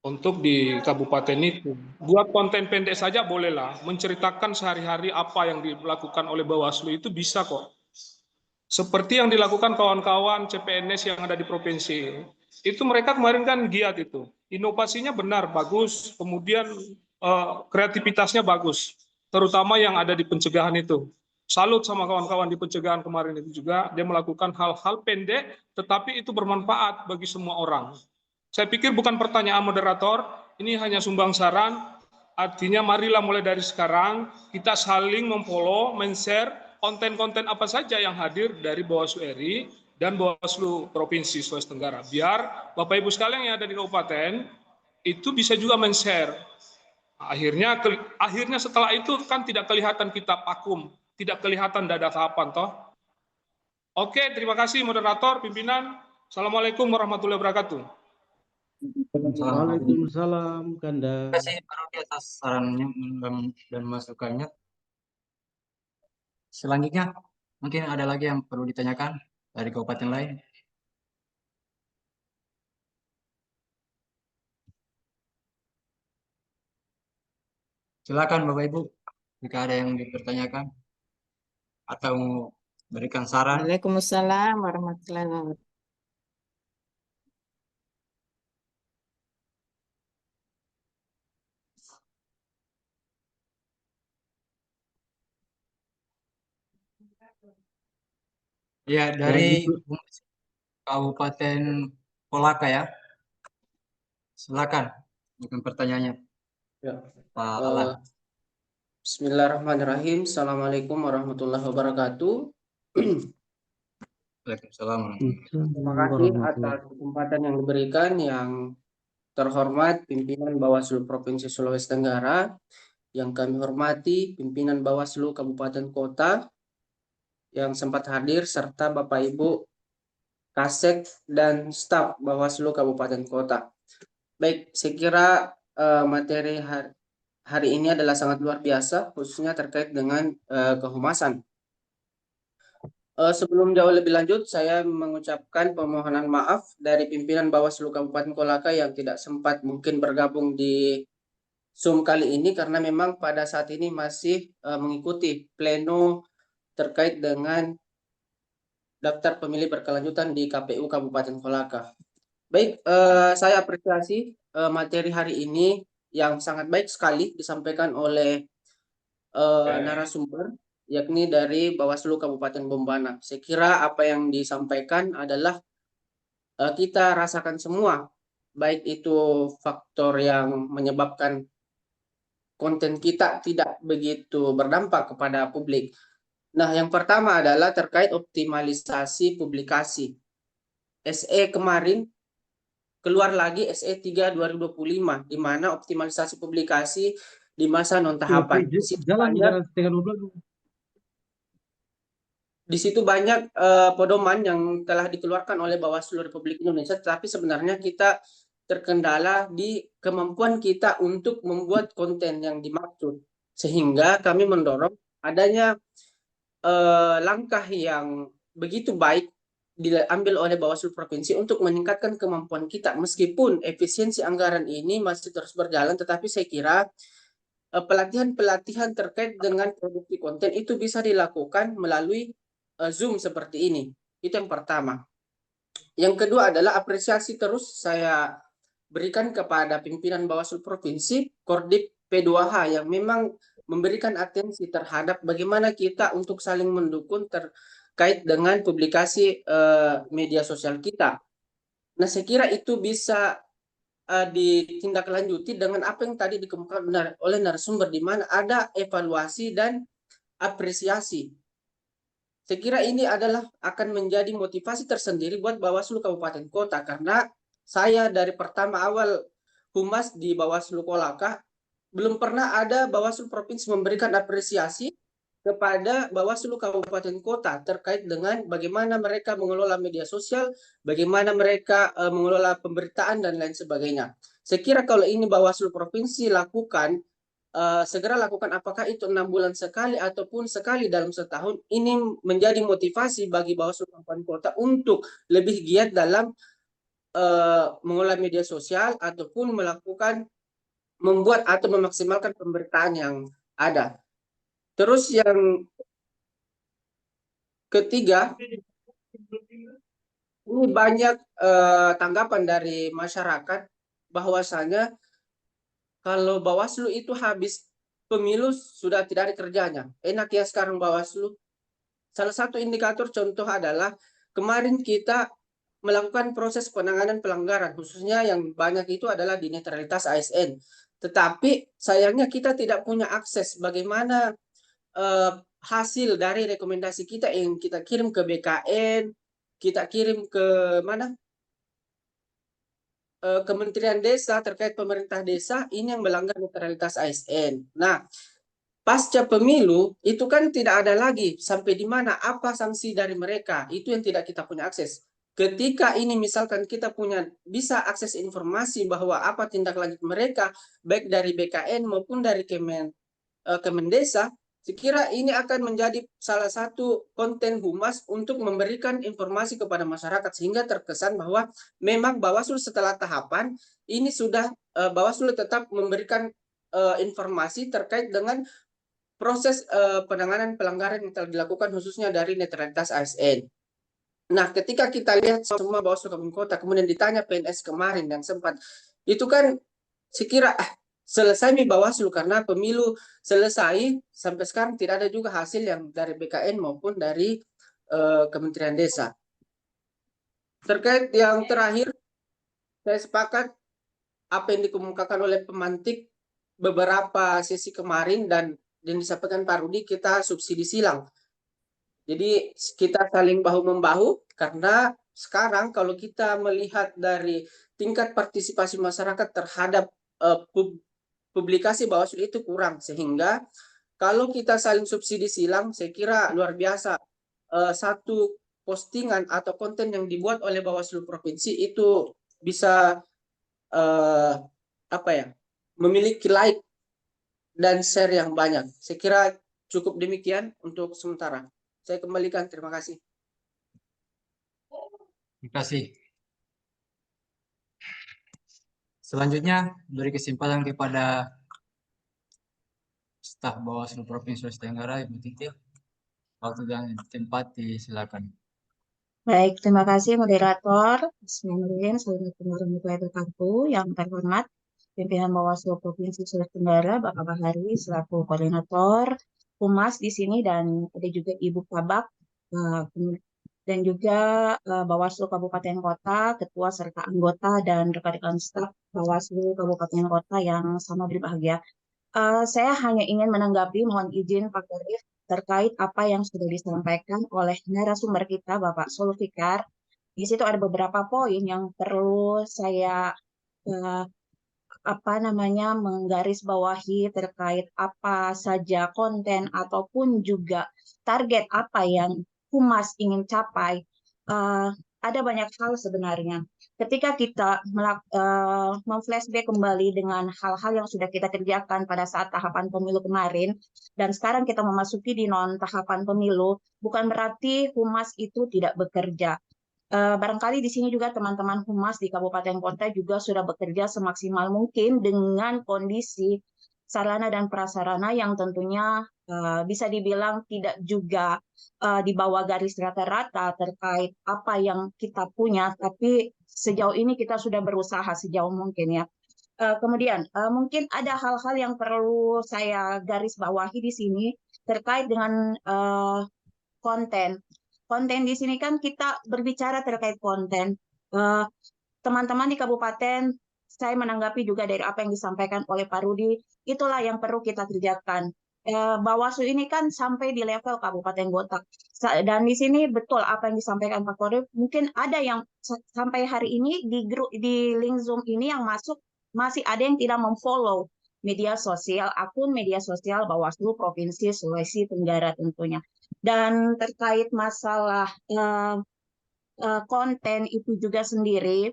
untuk di kabupaten itu. Buat konten pendek saja bolehlah. Menceritakan sehari-hari apa yang dilakukan oleh Bawaslu itu bisa kok. Seperti yang dilakukan kawan-kawan CPNS yang ada di provinsi. Itu mereka kemarin kan giat itu. Inovasinya benar, bagus. Kemudian kreativitasnya bagus. Terutama yang ada di pencegahan itu. Salut sama kawan-kawan di pencegahan kemarin itu juga. Dia melakukan hal-hal pendek, tetapi itu bermanfaat bagi semua orang. Saya pikir bukan pertanyaan moderator, ini hanya sumbang saran. Artinya marilah mulai dari sekarang kita saling memfollow, men-share konten-konten apa saja yang hadir dari Bawaslu RI dan Bawaslu Provinsi Sulawesi Tenggara. Biar Bapak Ibu sekalian yang ada di kabupaten itu bisa juga men-share. Akhirnya setelah itu kan tidak kelihatan kita vakum, tidak kelihatan dada kapan toh. Oke, terima kasih moderator, pimpinan. Assalamualaikum warahmatullahi wabarakatuh. Waalaikumsalam, Kanda. Terima kasih Pak Rudi atas sarannya dan masukannya. Selanjutnya, mungkin ada lagi yang perlu ditanyakan dari kabupaten lain. Silakan Bapak Ibu, jika ada yang dipertanyakan atau berikan saran. Waalaikumsalam warahmatullahi wabarakatuh. Ya, dari Kabupaten Kolaka ya. Silakan dengan pertanyaannya. Ya. Pak Alan. Bismillahirrahmanirrahim. Assalamualaikum warahmatullahi wabarakatuh. Waalaikumsalam. Terima kasih atas kesempatan yang diberikan yang terhormat pimpinan Bawaslu Provinsi Sulawesi Tenggara, yang kami hormati pimpinan Bawaslu Kabupaten Kota yang sempat hadir serta Bapak Ibu Kasek dan staf Bawaslu Kabupaten Kota. Baik, saya kira materi hari ini adalah sangat luar biasa, khususnya terkait dengan kehumasan. Sebelum jauh lebih lanjut, saya mengucapkan permohonan maaf dari pimpinan Bawaslu Kabupaten Kolaka yang tidak sempat mungkin bergabung di Zoom kali ini karena memang pada saat ini masih mengikuti pleno terkait dengan daftar pemilih berkelanjutan di KPU Kabupaten Kolaka. Baik, saya apresiasi materi hari ini yang sangat baik sekali disampaikan oleh narasumber, yakni dari Bawaslu Kabupaten Bombana. Saya kira apa yang disampaikan adalah kita rasakan semua, baik itu faktor yang menyebabkan konten kita tidak begitu berdampak kepada publik. Nah, yang pertama adalah terkait optimalisasi publikasi. SE kemarin keluar lagi SE 3 2025, di mana optimalisasi publikasi di masa non tahapan. Di situ banyak pedoman yang telah dikeluarkan oleh Bawaslu Republik Indonesia, tetapi sebenarnya kita terkendala di kemampuan kita untuk membuat konten yang dimaksud. Sehingga kami mendorong adanya langkah yang begitu baik diambil oleh Bawaslu Provinsi untuk meningkatkan kemampuan kita. Meskipun efisiensi anggaran ini masih terus berjalan, tetapi saya kira pelatihan-pelatihan terkait dengan produksi konten itu bisa dilakukan melalui Zoom seperti ini. Itu yang pertama. Yang kedua adalah apresiasi terus saya berikan kepada pimpinan Bawaslu Provinsi, Kordip P2H yang memang memberikan atensi terhadap bagaimana kita untuk saling mendukung terkait dengan publikasi media sosial kita. Nah, saya kira itu bisa ditindaklanjuti dengan apa yang tadi dikemukakan oleh narasumber, di mana ada evaluasi dan apresiasi. Saya kira ini adalah akan menjadi motivasi tersendiri buat Bawaslu Kabupaten Kota, karena saya dari pertama awal humas di Bawaslu Kolaka belum pernah ada Bawaslu Provinsi memberikan apresiasi kepada Bawaslu Kabupaten Kota terkait dengan bagaimana mereka mengelola media sosial, bagaimana mereka mengelola pemberitaan dan lain sebagainya. Saya kira kalau ini Bawaslu Provinsi lakukan, segera lakukan, apakah itu 6 bulan sekali ataupun sekali dalam setahun, ini menjadi motivasi bagi Bawaslu Kabupaten Kota untuk lebih giat dalam mengolah media sosial ataupun melakukan, membuat atau memaksimalkan pemberitaan yang ada. Terus yang ketiga, ini banyak tanggapan dari masyarakat bahwasanya kalau Bawaslu itu habis pemilu sudah tidak ada kerjanya. Enak ya sekarang Bawaslu. Salah satu indikator contoh adalah kemarin kita melakukan proses penanganan pelanggaran, khususnya yang banyak itu adalah di netralitas ASN. Tetapi sayangnya kita tidak punya akses bagaimana hasil dari rekomendasi kita yang kita kirim ke BKN, kita kirim ke mana? Kementerian Desa terkait pemerintah desa, ini yang melanggar netralitas ASN. Nah, pasca pemilu itu kan tidak ada lagi sampai di mana apa sanksi dari mereka, itu yang tidak kita punya akses. Ketika ini misalkan kita punya bisa akses informasi bahwa apa tindak lanjut mereka baik dari BKN maupun dari Kemendesa, sekira ini akan menjadi salah satu konten humas untuk memberikan informasi kepada masyarakat sehingga terkesan bahwa memang Bawaslu setelah tahapan ini sudah Bawaslu tetap memberikan informasi terkait dengan proses penanganan pelanggaran yang telah dilakukan khususnya dari netralitas ASN. Nah, ketika kita lihat semua Bawaslu Kabupaten Kota kemudian ditanya PNS kemarin yang sempat itu kan sekira selesai Bawaslu karena pemilu selesai sampai sekarang tidak ada juga hasil yang dari BKN maupun dari Kementerian Desa. Terkait yang terakhir, saya sepakat apa yang dikemukakan oleh pemantik beberapa sesi kemarin dan disampaikan Pak Rudi, kita subsidi silang. Jadi kita saling bahu-membahu karena sekarang kalau kita melihat dari tingkat partisipasi masyarakat terhadap publikasi Bawaslu itu kurang, sehingga kalau kita saling subsidi silang, saya kira luar biasa. Satu postingan atau konten yang dibuat oleh Bawaslu Provinsi itu bisa memiliki like dan share yang banyak. Saya kira cukup demikian untuk sementara. Saya kembalikan, terima kasih. Terima kasih. Selanjutnya beri kesempatan kepada staf Bawaslu Provinsi Sulawesi Tenggara, Ibu Titil. Waktu dan tempat disilakan. Baik, terima kasih moderator. Bismillahirrahmanirrahim. Assalamualaikum warahmatullahi wabarakatuh. Yang terhormat pimpinan Bawaslu Provinsi Sulawesi Tenggara, Bapak Bahari selaku koordinator Humas di sini, dan ada juga Ibu Kabak dan juga Bawaslu Kabupaten Kota, ketua serta anggota dan rekan-rekan staf Bawaslu Kabupaten Kota yang sama berbahagia. Saya hanya ingin menanggapi, mohon izin Pak Kodir, terkait apa yang sudah disampaikan oleh narasumber kita, Bapak Zulfikar. Di situ ada beberapa poin yang perlu saya menggarisbawahi terkait apa saja konten ataupun juga target apa yang Humas ingin capai. Ada banyak hal sebenarnya. Ketika kita memflashback kembali dengan hal-hal yang sudah kita kerjakan pada saat tahapan pemilu kemarin, dan sekarang kita memasuki di non-tahapan pemilu, bukan berarti Humas itu tidak bekerja. Barangkali di sini juga teman-teman Humas di Kabupaten Kota juga sudah bekerja semaksimal mungkin dengan kondisi sarana dan prasarana yang tentunya bisa dibilang tidak juga di bawah garis rata-rata terkait apa yang kita punya, tapi sejauh ini kita sudah berusaha sejauh mungkin ya. Kemudian mungkin ada hal-hal yang perlu saya garis bawahi di sini terkait dengan konten. Konten di sini kan kita berbicara terkait konten. Teman-teman di kabupaten, saya menanggapi juga dari apa yang disampaikan oleh Pak Rudi, itulah yang perlu kita kerjakan. Bawaslu ini kan sampai di level Kabupaten Kota. Dan di sini betul apa yang disampaikan Pak Kodif, mungkin ada yang sampai hari ini di grup di link Zoom ini yang masuk masih ada yang tidak memfollow media sosial, akun media sosial Bawaslu Provinsi Sulawesi Tenggara tentunya. Dan terkait masalah konten itu juga sendiri,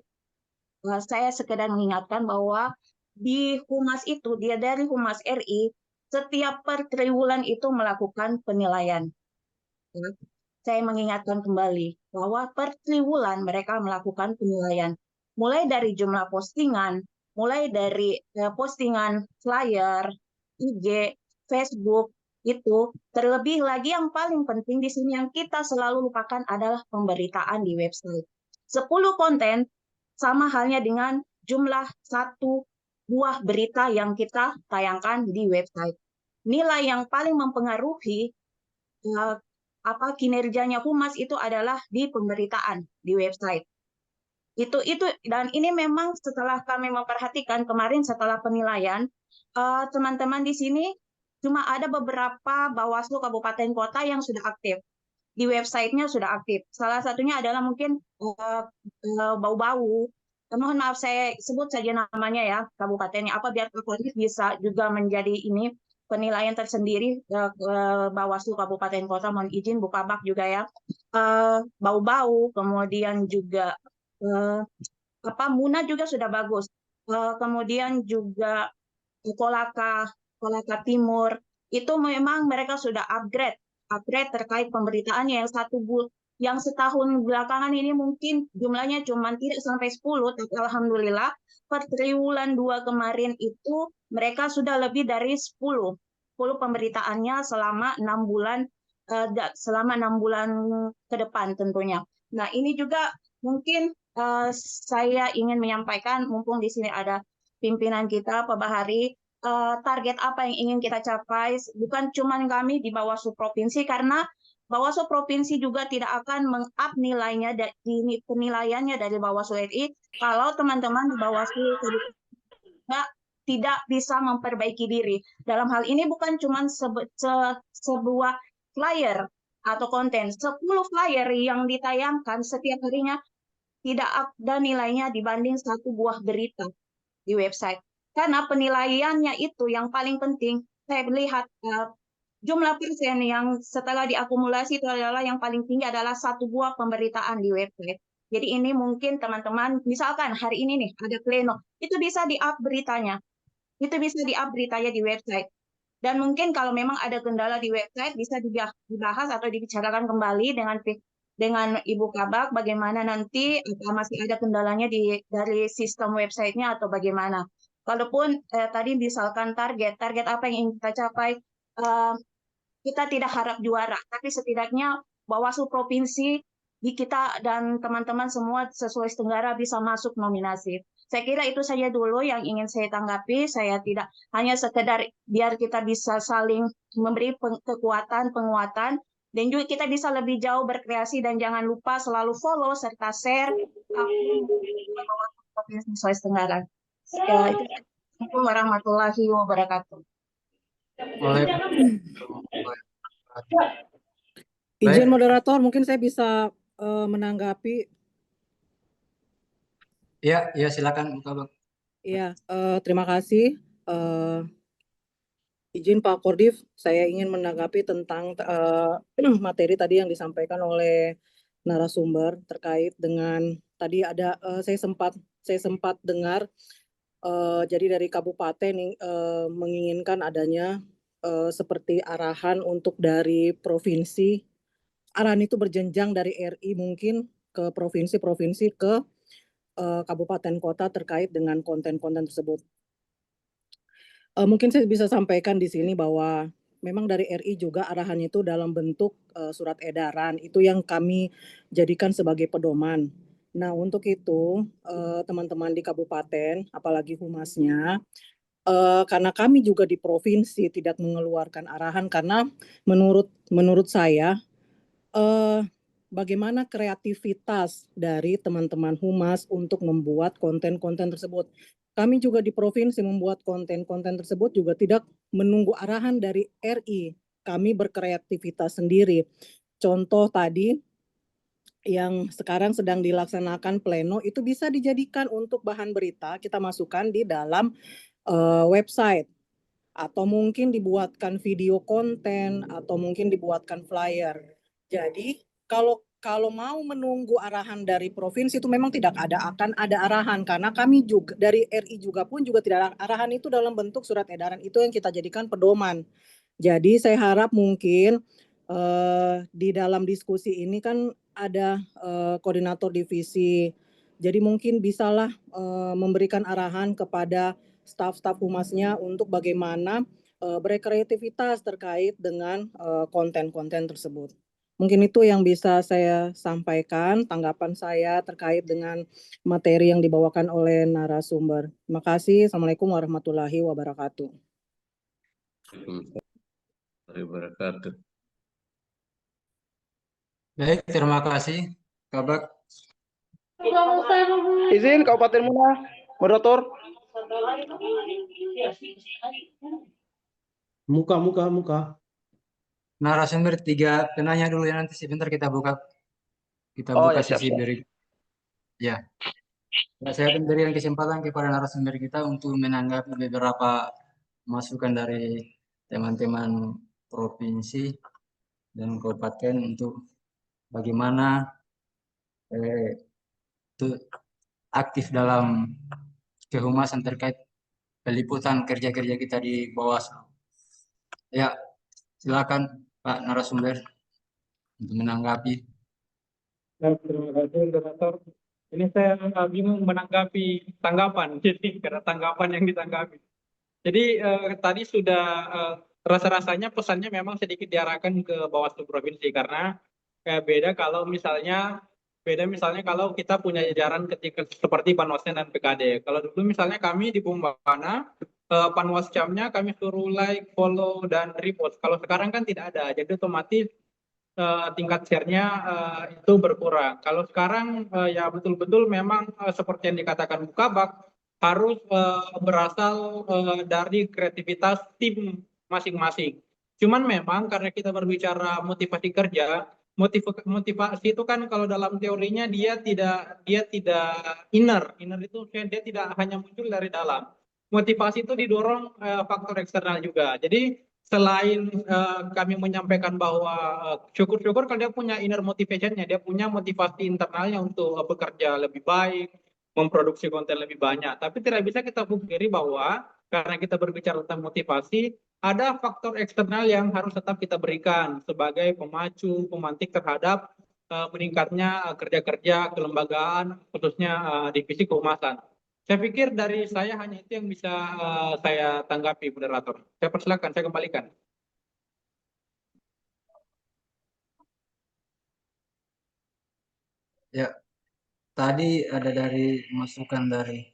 saya sekedar mengingatkan bahwa di Humas itu, dia dari Humas RI, setiap per triwulan itu melakukan penilaian. Saya mengingatkan kembali bahwa per triwulan mereka melakukan penilaian. Mulai dari jumlah postingan, mulai dari postingan flyer, IG, Facebook, itu terlebih lagi yang paling penting di sini yang kita selalu lupakan adalah pemberitaan di website. 10 konten sama halnya dengan jumlah 1 buah berita yang kita tayangkan di website. Nilai yang paling mempengaruhi kinerjanya Humas itu adalah di pemberitaan di website. Itu dan ini memang setelah kami memperhatikan kemarin setelah penilaian, teman-teman di sini cuma ada beberapa Bawaslu Kabupaten Kota yang sudah aktif. Di websitenya sudah aktif. Salah satunya adalah mungkin Bau-Bau. Mohon maaf saya sebut saja namanya ya, kabupatennya apa biar Pak Kodif bisa juga menjadi ini penilaian tersendiri Bawaslu Kabupaten Kota. Mohon izin Bu Kabak juga ya. Bau-Bau, kemudian juga Muna juga sudah bagus. Kemudian juga Kolaka Timur itu memang mereka sudah upgrade terkait pemberitaannya yang setahun belakangan ini mungkin jumlahnya cuma tidak sampai 10, tapi alhamdulillah per triwulan 2 kemarin itu mereka sudah lebih dari 10 pemberitaannya selama 6 bulan ke depan tentunya. Nah, ini juga mungkin saya ingin menyampaikan mumpung di sini ada pimpinan kita Pak Bahari, target apa yang ingin kita capai bukan cuma kami di Bawaslu Provinsi, karena Bawaslu Provinsi juga tidak akan meng-up nilainya penilaiannya dari Bawaslu RI kalau teman-teman di Bawaslu tidak bisa memperbaiki diri. Dalam hal ini bukan cuma sebuah flyer atau konten, 10 flyer yang ditayangkan setiap harinya tidak ada nilainya dibanding 1 buah berita di website. Karena penilaiannya itu yang paling penting, saya melihat jumlah persen yang setelah diakumulasi itu adalah yang paling tinggi adalah 1 buah pemberitaan di website. Jadi ini mungkin teman-teman, misalkan hari ini nih ada pleno, itu bisa di-up beritanya. Itu bisa di-up beritanya di website. Dan mungkin kalau memang ada kendala di website, bisa dibahas atau dibicarakan kembali dengan Ibu Kabak, bagaimana nanti masih ada kendalanya dari sistem websitenya atau bagaimana. Walaupun tadi misalkan target apa yang ingin kita capai, kita tidak harap juara, tapi setidaknya Bawaslu Provinsi di kita dan teman-teman semua Sulawesi Tenggara bisa masuk nominasi. Saya kira itu saja dulu yang ingin saya tanggapi. Saya tidak hanya sekedar biar kita bisa saling memberi kekuatan, penguatan, dan juga kita bisa lebih jauh berkreasi, dan jangan lupa selalu follow serta share akun Provinsi Sulawesi Tenggara. Assalamualaikum warahmatullahi wabarakatuh. Izin moderator, mungkin saya bisa menanggapi. Ya silakan Bu Kabak. Iya, terima kasih. Izin Pak Kodif, saya ingin menanggapi tentang materi tadi yang disampaikan oleh narasumber terkait dengan tadi ada saya sempat dengar jadi dari kabupaten menginginkan adanya seperti arahan untuk dari provinsi. Arahan itu berjenjang dari RI mungkin ke provinsi ke kabupaten kota terkait dengan konten-konten tersebut. Mungkin saya bisa sampaikan di sini bahwa memang dari RI juga arahannya itu dalam bentuk surat edaran. Itu yang kami jadikan sebagai pedoman. Nah, untuk itu teman-teman di kabupaten, apalagi humasnya, karena kami juga di provinsi tidak mengeluarkan arahan karena menurut saya bagaimana kreativitas dari teman-teman humas untuk membuat konten-konten tersebut. Kami juga di provinsi membuat konten-konten tersebut juga tidak menunggu arahan dari RI. Kami berkreativitas sendiri. Contoh tadi yang sekarang sedang dilaksanakan pleno itu bisa dijadikan untuk bahan berita, kita masukkan di dalam website atau mungkin dibuatkan video konten atau mungkin dibuatkan flyer. Jadi kalau mau menunggu arahan dari provinsi itu memang tidak akan ada arahan karena kami juga dari RI juga tidak ada arahan itu dalam bentuk surat edaran, itu yang kita jadikan pedoman. Jadi saya harap mungkin di dalam diskusi ini kan ada koordinator divisi. Jadi mungkin bisalah memberikan arahan kepada staf-staf humasnya untuk bagaimana berkreativitas terkait dengan konten-konten tersebut. Mungkin itu yang bisa saya sampaikan, tanggapan saya terkait dengan materi yang dibawakan oleh narasumber. Terima kasih. Assalamualaikum warahmatullahi wabarakatuh. Wabarakatuh. Baik, terima kasih, Kabak. Izin Kabupaten Muna, moderator. Muka. Narasumber 3 penanya dulu ya, nanti sebentar kita buka Oh ya, sesi siap. beri. Ya. Saya akan berikan kesempatan kepada narasumber kita untuk menanggapi beberapa masukan dari teman-teman provinsi dan kabupaten untuk bagaimana itu aktif dalam kehumasan terkait peliputan kerja-kerja kita di Bawaslu. Ya, silakan Pak narasumber untuk menanggapi. Terima kasih, moderator. Ini saya bingung menanggapi tanggapan, jadi karena tanggapan yang ditanggapi. Jadi tadi sudah rasa-rasanya pesannya memang sedikit diarahkan ke Bawaslu Provinsi karena beda misalnya kalau kita punya jajaran ketika seperti Panwasnya dan PKD. Kalau dulu misalnya kami di Bombana, Panwascamnya kami suruh like, follow, dan repost. Kalau sekarang kan tidak ada, jadi otomatis tingkat share-nya itu berkurang. Kalau sekarang ya betul-betul memang seperti yang dikatakan Bukabak, harus berasal dari kreativitas tim masing-masing. Cuman memang karena kita berbicara motivasi kerja, motivasi itu kan kalau dalam teorinya dia tidak inner itu dia tidak hanya muncul dari dalam. Motivasi itu didorong faktor eksternal juga. Jadi selain kami menyampaikan bahwa syukur-syukur kalau dia punya inner motivation-nya, dia punya motivasi internalnya untuk bekerja lebih baik, memproduksi konten lebih banyak. Tapi tidak bisa kita pungkiri bahwa karena kita berbicara tentang motivasi, ada faktor eksternal yang harus tetap kita berikan sebagai pemacu, pemantik terhadap meningkatnya kerja-kerja kelembagaan, khususnya divisi kehumasan. Saya pikir dari saya hanya itu yang bisa saya tanggapi, moderator. Saya persilakan, saya kembalikan. Ya, tadi ada dari masukan dari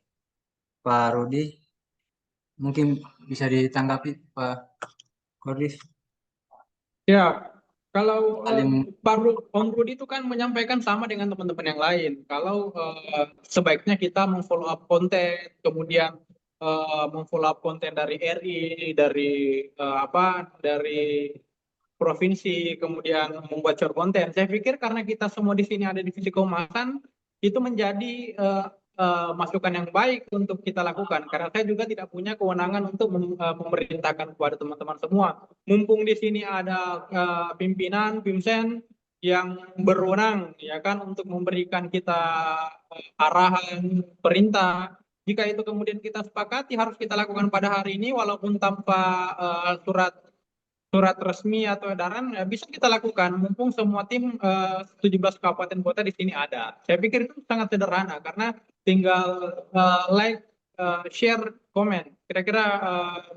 Pak Rudi. Mungkin bisa ditanggapi Pak Kordis. Ya, kalau Saling Om Rudi itu kan menyampaikan sama dengan teman-teman yang lain. Kalau sebaiknya kita memfollow up konten, kemudian memfollow up konten dari RI, dari provinsi, kemudian membuat short konten. Saya pikir karena kita semua di sini ada divisi kehumasan, itu menjadi masukan yang baik untuk kita lakukan. Karena saya juga tidak punya kewenangan untuk memerintahkan kepada teman-teman semua. Mumpung di sini ada pimpinan, Pimsen yang berwenang, ya kan, untuk memberikan kita arahan, perintah. Jika itu kemudian kita sepakati harus kita lakukan pada hari ini, walaupun tanpa surat resmi atau edaran, bisa kita lakukan. Mumpung semua tim 17 kabupaten kota di sini ada. Saya pikir itu sangat sederhana karena tinggal like, share, komen. Kira-kira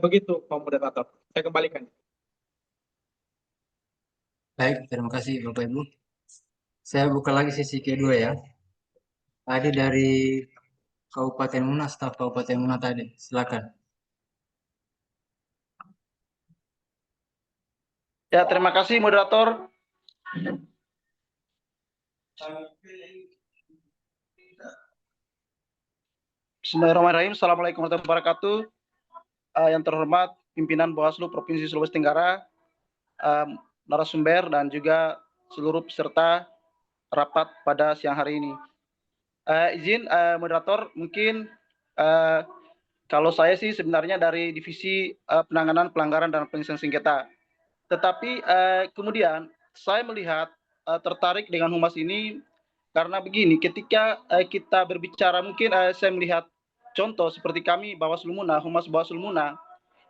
begitu, Pak Moderator. Saya kembalikan. Baik, terima kasih Bapak Ibu. Saya buka lagi sesi kedua ya. Tadi dari Kabupaten Muna, staf Kabupaten Muna tadi. Silakan. Ya, terima kasih moderator. Bismillahirrahmanirrahim. Assalamualaikum warahmatullahi wabarakatuh. Yang terhormat pimpinan Bawaslu Provinsi Sulawesi Tenggara, narasumber dan juga seluruh peserta rapat pada siang hari ini. Izin moderator, mungkin kalau saya sih sebenarnya dari divisi penanganan pelanggaran dan penyelesaian sengketa. Tetapi kemudian saya melihat tertarik dengan humas ini karena begini, ketika kita berbicara mungkin saya melihat contoh seperti kami Bawaslu Muna, Humas Bawaslu Muna,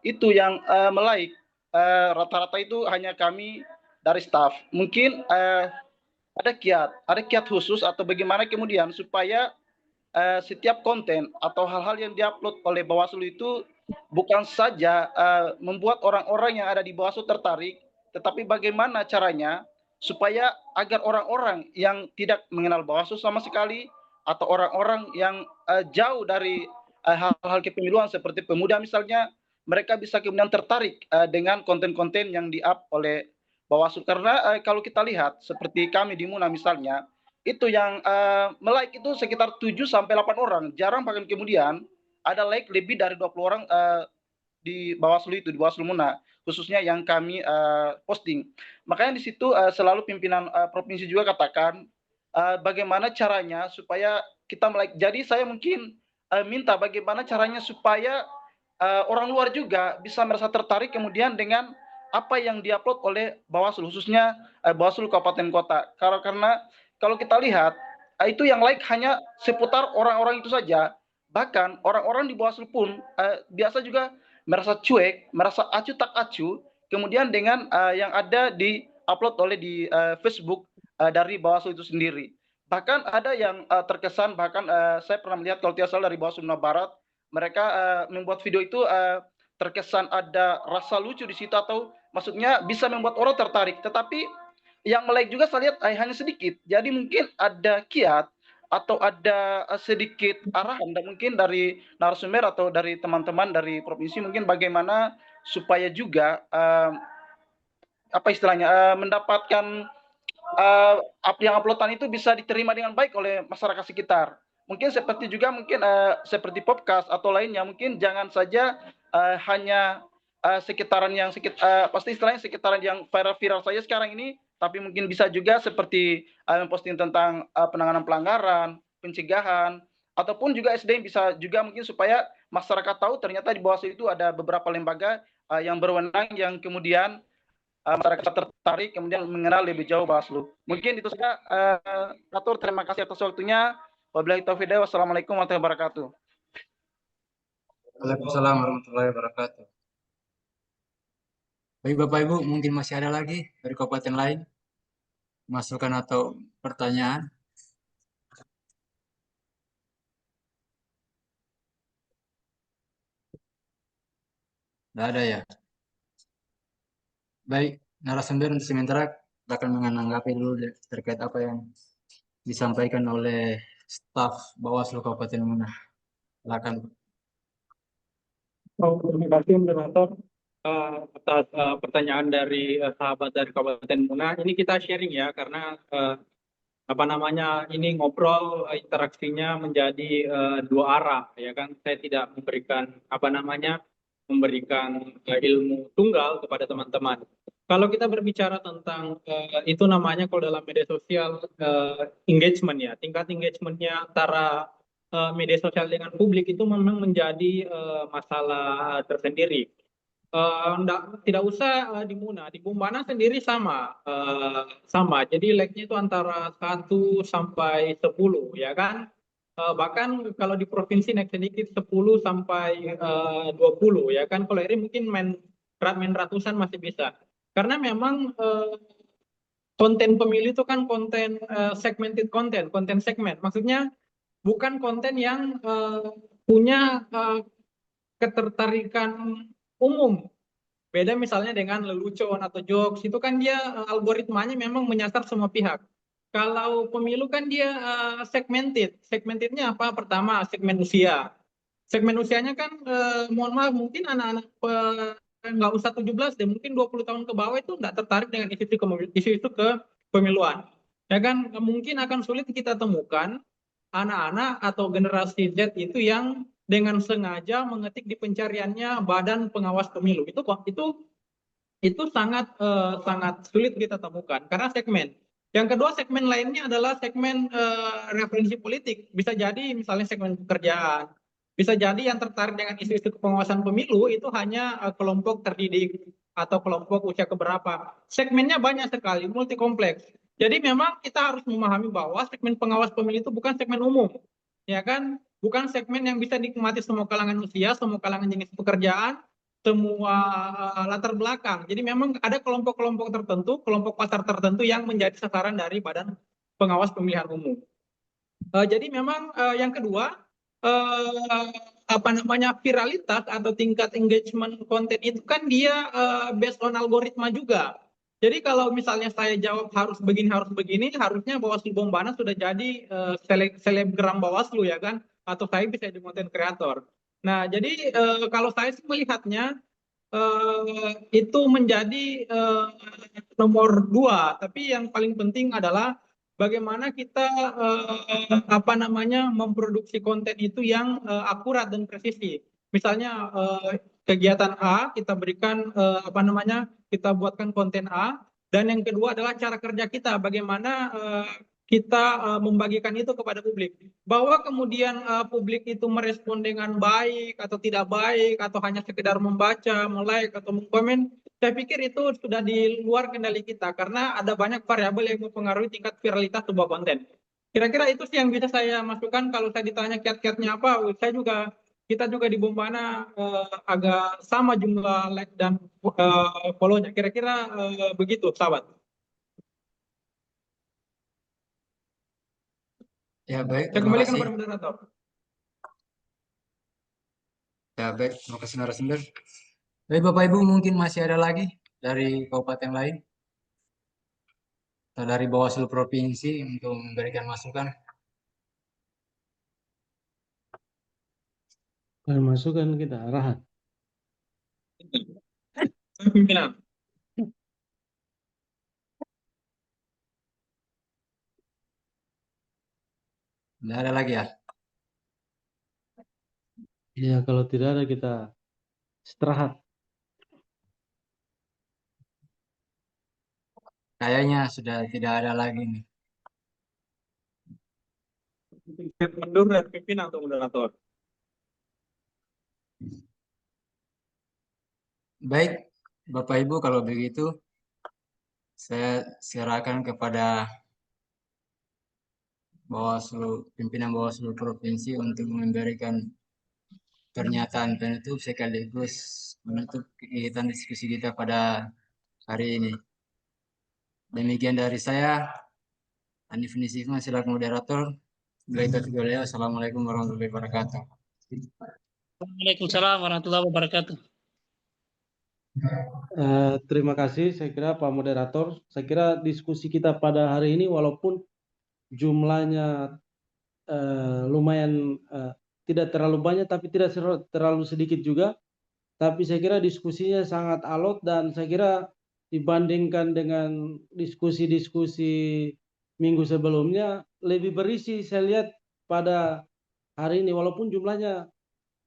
itu yang melaik rata-rata itu hanya kami dari staf. Mungkin ada kiat khusus atau bagaimana kemudian supaya setiap konten atau hal-hal yang diupload oleh Bawaslu itu bukan saja membuat orang-orang yang ada di Bawaslu tertarik, tetapi bagaimana caranya supaya agar orang-orang yang tidak mengenal Bawaslu sama sekali atau orang-orang yang jauh dari hal-hal kepemiluan seperti pemuda misalnya, mereka bisa kemudian tertarik dengan konten-konten yang di-up oleh Bawaslu. Karena kalau kita lihat seperti kami di Muna misalnya, itu yang melike itu sekitar 7-8 orang. Jarang bahkan kemudian ada like lebih dari 20 orang di Bawaslu itu, di Bawaslu Muna, khususnya yang kami posting. Makanya di situ selalu pimpinan provinsi juga katakan bagaimana caranya supaya kita melike. Jadi saya mungkin minta bagaimana caranya supaya orang luar juga bisa merasa tertarik kemudian dengan apa yang diupload oleh Bawaslu, khususnya Bawaslu Kabupaten Kota. Karena kalau kita lihat itu yang like hanya seputar orang-orang itu saja. Bahkan orang-orang di Bawaslu pun biasa juga merasa cuek, merasa acuh tak acuh, kemudian dengan yang ada di upload oleh di Facebook dari Bawaslu itu sendiri. Bahkan ada yang terkesan, bahkan saya pernah melihat kalau tidak salah dari Bawaslu Nusa Barat, mereka membuat video itu terkesan ada rasa lucu di situ atau maksudnya bisa membuat orang tertarik. Tetapi yang melek juga saya lihat hanya sedikit. Jadi mungkin ada kiat atau ada sedikit arahan dan mungkin dari narasumber atau dari teman-teman dari provinsi mungkin bagaimana supaya juga apa istilahnya mendapatkan yang uploadan itu bisa diterima dengan baik oleh masyarakat sekitar. Mungkin seperti juga mungkin seperti podcast atau lainnya, mungkin jangan saja hanya sekitaran yang pasti istilahnya sekitaran yang viral-viral saja sekarang ini, tapi mungkin bisa juga seperti memposting tentang penanganan pelanggaran, pencegahan, ataupun juga SDM bisa juga mungkin supaya masyarakat tahu ternyata di Bawaslu itu ada beberapa lembaga yang berwenang yang kemudian masyarakat tertarik kemudian mengenal lebih jauh Bawaslu. Mungkin itu saja. Atur, terima kasih atas waktunya. Wabillahi taufiq hidayah. Wassalamualaikum warahmatullahi wabarakatuh. Waalaikumsalam warahmatullahi wabarakatuh. Baik Bapak Ibu, mungkin masih ada lagi dari kabupaten lain masukan atau pertanyaan? Tidak ada ya? Baik, narasumber untuk sementara akan menanggapi dulu terkait apa yang disampaikan oleh staf Bawaslu Kabupaten Muna. Silakan. Terima kasih moderator atas pertanyaan dari sahabat dari Kabupaten Muna. Ini kita sharing ya karena ini ngobrol interaksinya menjadi dua arah ya kan. Saya tidak memberikan ilmu tunggal kepada teman-teman. Kalau kita berbicara tentang itu namanya kalau dalam media sosial engagement ya, tingkat engagementnya antara media sosial dengan publik itu memang menjadi masalah tersendiri. Tidak usah di Muna, di Bombana sendiri sama. Jadi like-nya itu antara 1 sampai 10 ya kan. Bahkan kalau di provinsi naik sedikit 10 sampai 20 ya kan. Kalau ini mungkin main ratusan masih bisa. Karena memang konten pemilih itu kan konten segmented konten segmen. Maksudnya bukan konten yang punya ketertarikan umum Beda misalnya dengan lelucon atau jokes, itu kan dia algoritmanya memang menyasar semua pihak. Kalau pemilu kan dia segmented. Segmentednya apa? Pertama, segmen usia. Segmen usianya kan, mohon maaf, mungkin anak-anak nggak usah 17 deh, mungkin 20 tahun ke bawah itu nggak tertarik dengan isu-isu kepemiluan. Ya kan, mungkin akan sulit kita temukan anak-anak atau generasi Z itu yang dengan sengaja mengetik di pencariannya Badan Pengawas Pemilu. Itu sangat sangat sulit kita temukan karena segmen. Yang kedua, segmen lainnya adalah segmen referensi politik. Bisa jadi misalnya segmen pekerjaan. Bisa jadi yang tertarik dengan isu-isu pengawasan pemilu itu hanya kelompok terdidik atau kelompok usia keberapa. Segmennya banyak sekali, multi kompleks. Jadi memang kita harus memahami bahwa segmen pengawas pemilu itu bukan segmen umum, ya kan? Bukan segmen yang bisa dinikmati semua kalangan usia, semua kalangan jenis pekerjaan, semua latar belakang. Jadi memang ada kelompok-kelompok tertentu, kelompok pasar tertentu yang menjadi sasaran dari Badan Pengawas Pemilihan Umum. Jadi memang yang kedua, apa namanya, viralitas atau tingkat engagement konten itu kan dia based on algoritma juga. Jadi kalau misalnya saya jawab harus begini, harusnya Bawaslu Bombana sudah jadi selebgram Bawaslu, ya kan? Atau saya bisa jadi konten kreator. Nah, jadi kalau saya sih melihatnya itu menjadi nomor dua, tapi yang paling penting adalah bagaimana kita apa namanya memproduksi konten itu yang akurat dan presisi. Misalnya kegiatan A kita berikan apa namanya, kita buatkan konten A, dan yang kedua adalah cara kerja kita, bagaimana kita membagikan itu kepada publik. Bahwa kemudian publik itu merespon dengan baik atau tidak baik, atau hanya sekedar membaca, like atau mengkomen, saya pikir itu sudah di luar kendali kita karena ada banyak variabel yang mempengaruhi tingkat viralitas sebuah konten. Kira-kira itu sih yang bisa saya masukkan. Kalau saya ditanya kiat-kiatnya apa, kita juga di Bombana agak sama jumlah like dan follow-nya. Kira-kira begitu, sahabat. Ya baik, Saya terima kembalikan kasih. kepada moderator. Ya baik, terima kasih narasumber. Baik Bapak Ibu, mungkin masih ada lagi dari kabupaten lain atau dari Bawaslu Provinsi untuk memberikan masukan. Masukan kita arahan. Pimpinan. Tidak ada lagi ya? Ya kalau tidak ada kita istirahat. Kayaknya sudah tidak ada lagi nih. Mundur dari pimpinan atau moderator. Baik, Bapak Ibu, kalau begitu saya serahkan kepada pimpinan Bawaslu Provinsi untuk memberikan pernyataan penutup sekaligus menutup kegiatan diskusi kita pada hari ini. Demikian dari saya, Hanif Nisifman selaku moderator. Assalamualaikum warahmatullahi wabarakatuh. Waalaikumsalam warahmatullahi wabarakatuh. Terima kasih, saya kira Pak Moderator. Saya kira diskusi kita pada hari ini walaupun jumlahnya lumayan tidak terlalu banyak, tapi tidak terlalu sedikit juga. Tapi saya kira diskusinya sangat alot dan saya kira dibandingkan dengan diskusi-diskusi minggu sebelumnya lebih berisi saya lihat pada hari ini, walaupun jumlahnya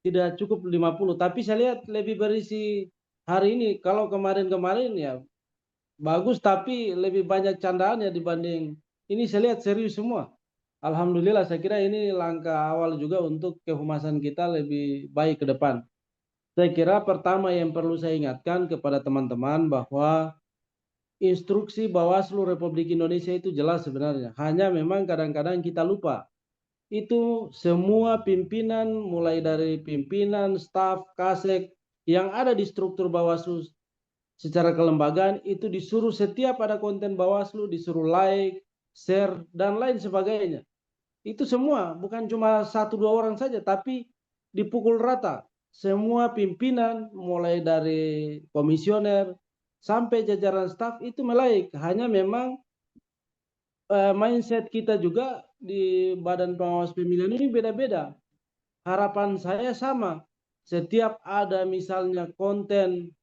tidak cukup 50, tapi saya lihat lebih berisi hari ini. Kalau kemarin-kemarin ya bagus tapi lebih banyak candaannya dibanding ini, saya lihat serius semua. Alhamdulillah, saya kira ini langkah awal juga untuk kehumasan kita lebih baik ke depan. Saya kira pertama yang perlu saya ingatkan kepada teman-teman bahwa instruksi Bawaslu Republik Indonesia itu jelas sebenarnya. Hanya memang kadang-kadang kita lupa. Itu semua pimpinan, mulai dari pimpinan, staf, kasek yang ada di struktur Bawaslu secara kelembagaan itu disuruh setiap ada konten Bawaslu disuruh like, share, dan lain sebagainya. Itu semua bukan cuma 1-2 orang saja, tapi dipukul rata semua pimpinan mulai dari komisioner sampai jajaran staf itu melaik. Hanya memang mindset kita juga di Badan Pengawas Pemilihan ini beda-beda. Harapan saya sama. Setiap ada misalnya konten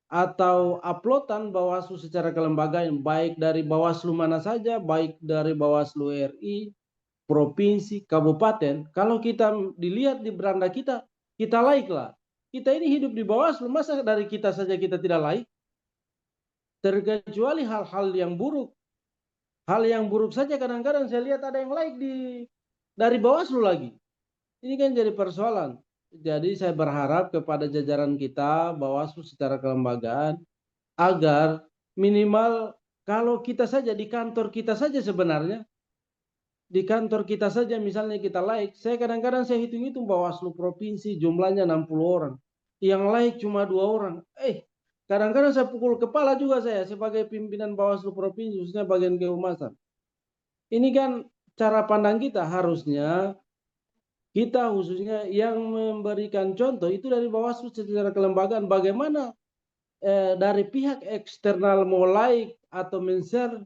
atau uploadan Bawaslu secara kelembagaan, baik dari Bawaslu mana saja, baik dari Bawaslu RI, provinsi, kabupaten, kalau kita dilihat di beranda kita like lah. Kita ini hidup di Bawaslu, masa dari kita saja kita tidak like? Terkecuali hal-hal yang buruk. Hal yang buruk saja kadang-kadang saya lihat ada yang like dari Bawaslu lagi. Ini kan jadi persoalan. Jadi saya berharap kepada jajaran kita, Bawaslu secara kelembagaan, agar minimal kalau kita saja di kantor kita saja sebenarnya, di kantor kita saja misalnya kita like, saya kadang-kadang saya hitung-hitung Bawaslu provinsi jumlahnya 60 orang. Yang like cuma 2 orang. Kadang-kadang saya pukul kepala juga saya sebagai pimpinan Bawaslu provinsi, khususnya bagian kehumasan. Ini kan cara pandang kita, harusnya kita khususnya yang memberikan contoh itu dari Bawaslu secara kelembagaan. Bagaimana dari pihak eksternal mau like atau men-share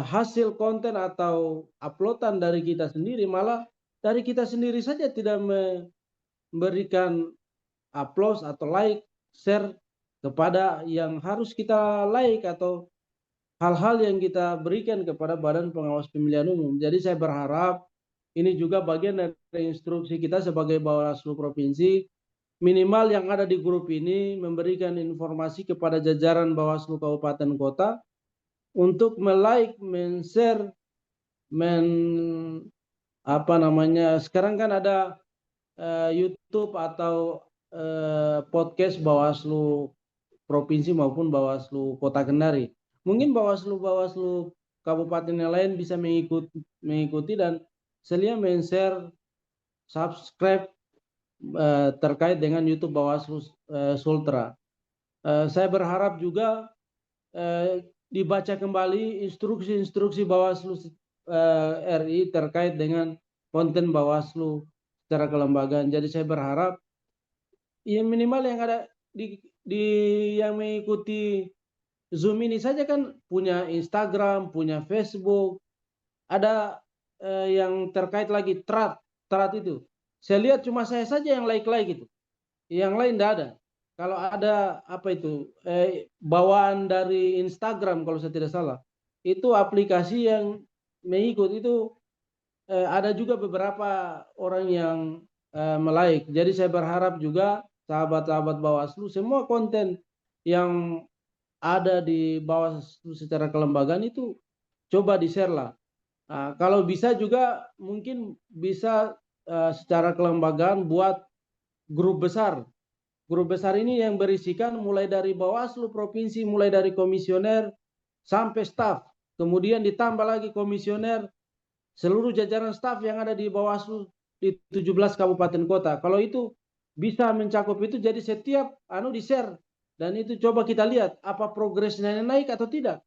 hasil konten atau uploadan dari kita sendiri, malah dari kita sendiri saja tidak memberikan upload atau like, share kepada yang harus kita like atau hal-hal yang kita berikan kepada Badan Pengawas Pemilihan Umum. Jadi saya berharap ini juga bagian dari instruksi kita sebagai Bawaslu Provinsi, minimal yang ada di grup ini memberikan informasi kepada jajaran Bawaslu Kabupaten Kota untuk like, men-share, sekarang kan ada YouTube atau podcast Bawaslu Provinsi maupun Bawaslu Kota Kendari. Mungkin Bawaslu Kabupaten yang lain bisa mengikuti dan selia men-share, subscribe terkait dengan YouTube Bawaslu Sultra. Saya berharap juga dibaca kembali instruksi Bawaslu RI terkait dengan konten Bawaslu secara kelembagaan. Jadi saya berharap ya minimal yang ada di yang mengikuti Zoom ini saja kan punya Instagram, punya Facebook, ada yang terkait lagi Thread itu. Saya lihat cuma saya saja yang like itu. Yang lain tidak ada. Kalau ada bawaan dari Instagram kalau saya tidak salah, itu aplikasi yang mengikut itu ada juga beberapa orang yang melike. Jadi saya berharap juga sahabat-sahabat Bawaslu semua konten yang ada di Bawaslu secara kelembagaan itu coba di-share lah. Kalau bisa juga mungkin bisa secara kelembagaan buat grup besar. Grup besar ini yang berisikan mulai dari Bawaslu Provinsi, mulai dari komisioner sampai staf. Kemudian ditambah lagi komisioner, seluruh jajaran staf yang ada di Bawaslu di 17 kabupaten kota. Kalau itu bisa mencakup itu, jadi setiap di-share. Dan itu coba kita lihat apa progresnya naik atau tidak.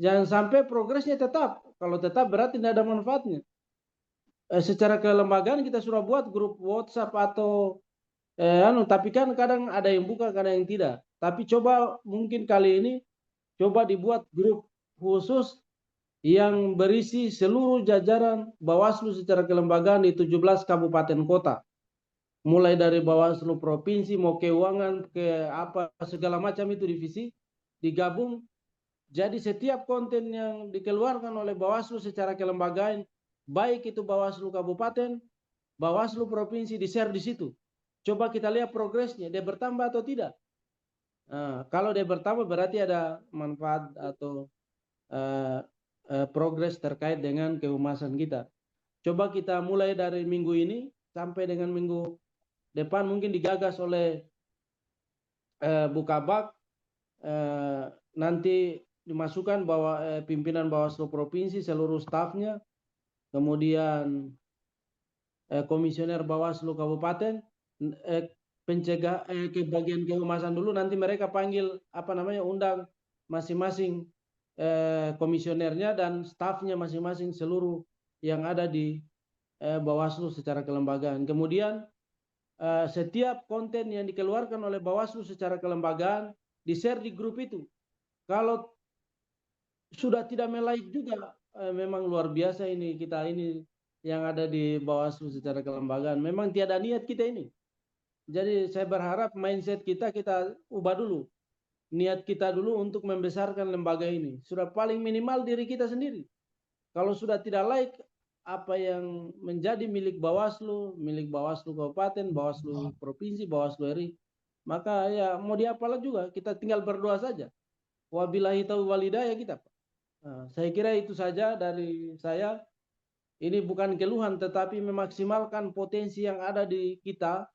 Jangan sampai progresnya tetap. Kalau tetap berarti tidak ada manfaatnya. Secara kelembagaan kita sudah buat grup WhatsApp atau tapi kan kadang ada yang buka, kadang yang tidak. Tapi coba mungkin kali ini coba dibuat grup khusus yang berisi seluruh jajaran Bawaslu secara kelembagaan di 17 kabupaten kota. Mulai dari Bawaslu Provinsi, mau keuangan, ke apa segala macam itu divisi digabung. Jadi setiap konten yang dikeluarkan oleh Bawaslu secara kelembagaan, baik itu Bawaslu Kabupaten, Bawaslu Provinsi, di-share di situ. Coba kita lihat progresnya, dia bertambah atau tidak. Kalau dia bertambah berarti ada manfaat atau progres terkait dengan kehumasan kita. Coba kita mulai dari minggu ini sampai dengan minggu depan mungkin digagas oleh Bukabak, nanti dimasukkan bahwa pimpinan Bawaslu Provinsi seluruh stafnya, kemudian komisioner Bawaslu Kabupaten, ke bagian kehumasan dulu, nanti mereka panggil undang masing-masing komisionernya dan stafnya masing-masing seluruh yang ada di Bawaslu secara kelembagaan. Kemudian setiap konten yang dikeluarkan oleh Bawaslu secara kelembagaan di-share di grup itu. Kalau sudah tidak melike juga, memang luar biasa ini kita ini yang ada di Bawaslu secara kelembagaan. Memang tiada niat kita ini. Jadi saya berharap mindset kita ubah dulu. Niat kita dulu untuk membesarkan lembaga ini. Sudah paling minimal diri kita sendiri. Kalau sudah tidak like apa yang menjadi milik Bawaslu Kabupaten, Bawaslu Provinsi, Bawaslu RI, maka ya mau diapalah juga, kita tinggal berdoa saja. Wabillahi taufiq wal hidayah kita. Nah, saya kira itu saja dari saya. Ini bukan keluhan tetapi memaksimalkan potensi yang ada di kita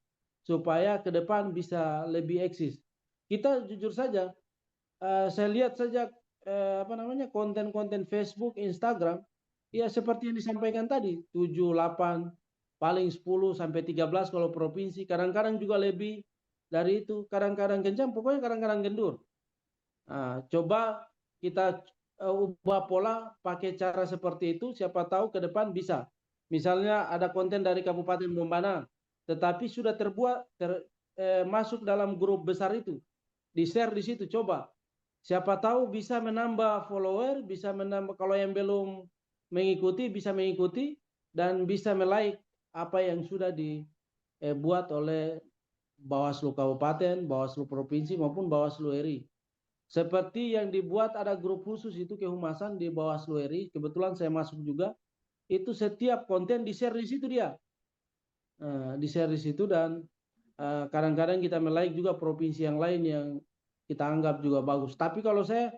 supaya ke depan bisa lebih eksis. Kita jujur saja, saya lihat saja konten-konten Facebook, Instagram, ya seperti yang disampaikan tadi, 7, 8, paling 10 sampai 13 kalau provinsi, kadang-kadang juga lebih dari itu, kadang-kadang kencang, pokoknya kadang-kadang gendur. Nah, coba kita ubah pola, pakai cara seperti itu, siapa tahu ke depan bisa. Misalnya ada konten dari Kabupaten Bombana, tetapi sudah masuk dalam grup besar itu, di-share di situ, coba. Siapa tahu bisa menambah follower, bisa menambah, kalau yang belum mengikuti bisa mengikuti dan bisa melike apa yang sudah dibuat oleh Bawaslu Kabupaten, Bawaslu Provinsi maupun Bawaslu RI. Seperti yang dibuat ada grup khusus itu kehumasan di Bawaslu RI, kebetulan saya masuk juga, itu setiap konten di-share di situ dia. Di-share di situ dan kadang-kadang kita melike juga provinsi yang lain yang kita anggap juga bagus. Tapi kalau saya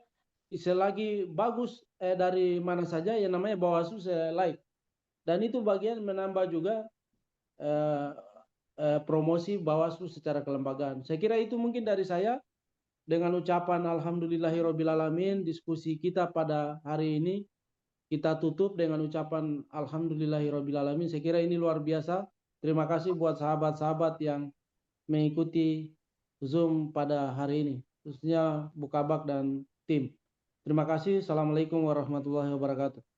selagi bagus dari mana saja yang namanya Bawaslu saya like. Dan itu bagian menambah juga promosi Bawaslu secara kelembagaan. Saya kira itu mungkin dari saya. Dengan ucapan alhamdulillahirobbilalamin, diskusi kita pada hari ini kita tutup dengan ucapan alhamdulillahirobbilalamin. Saya kira ini luar biasa. Terima kasih buat sahabat-sahabat yang mengikuti Zoom pada hari ini, khususnya Bukabak dan tim. Terima kasih. Assalamualaikum warahmatullahi wabarakatuh.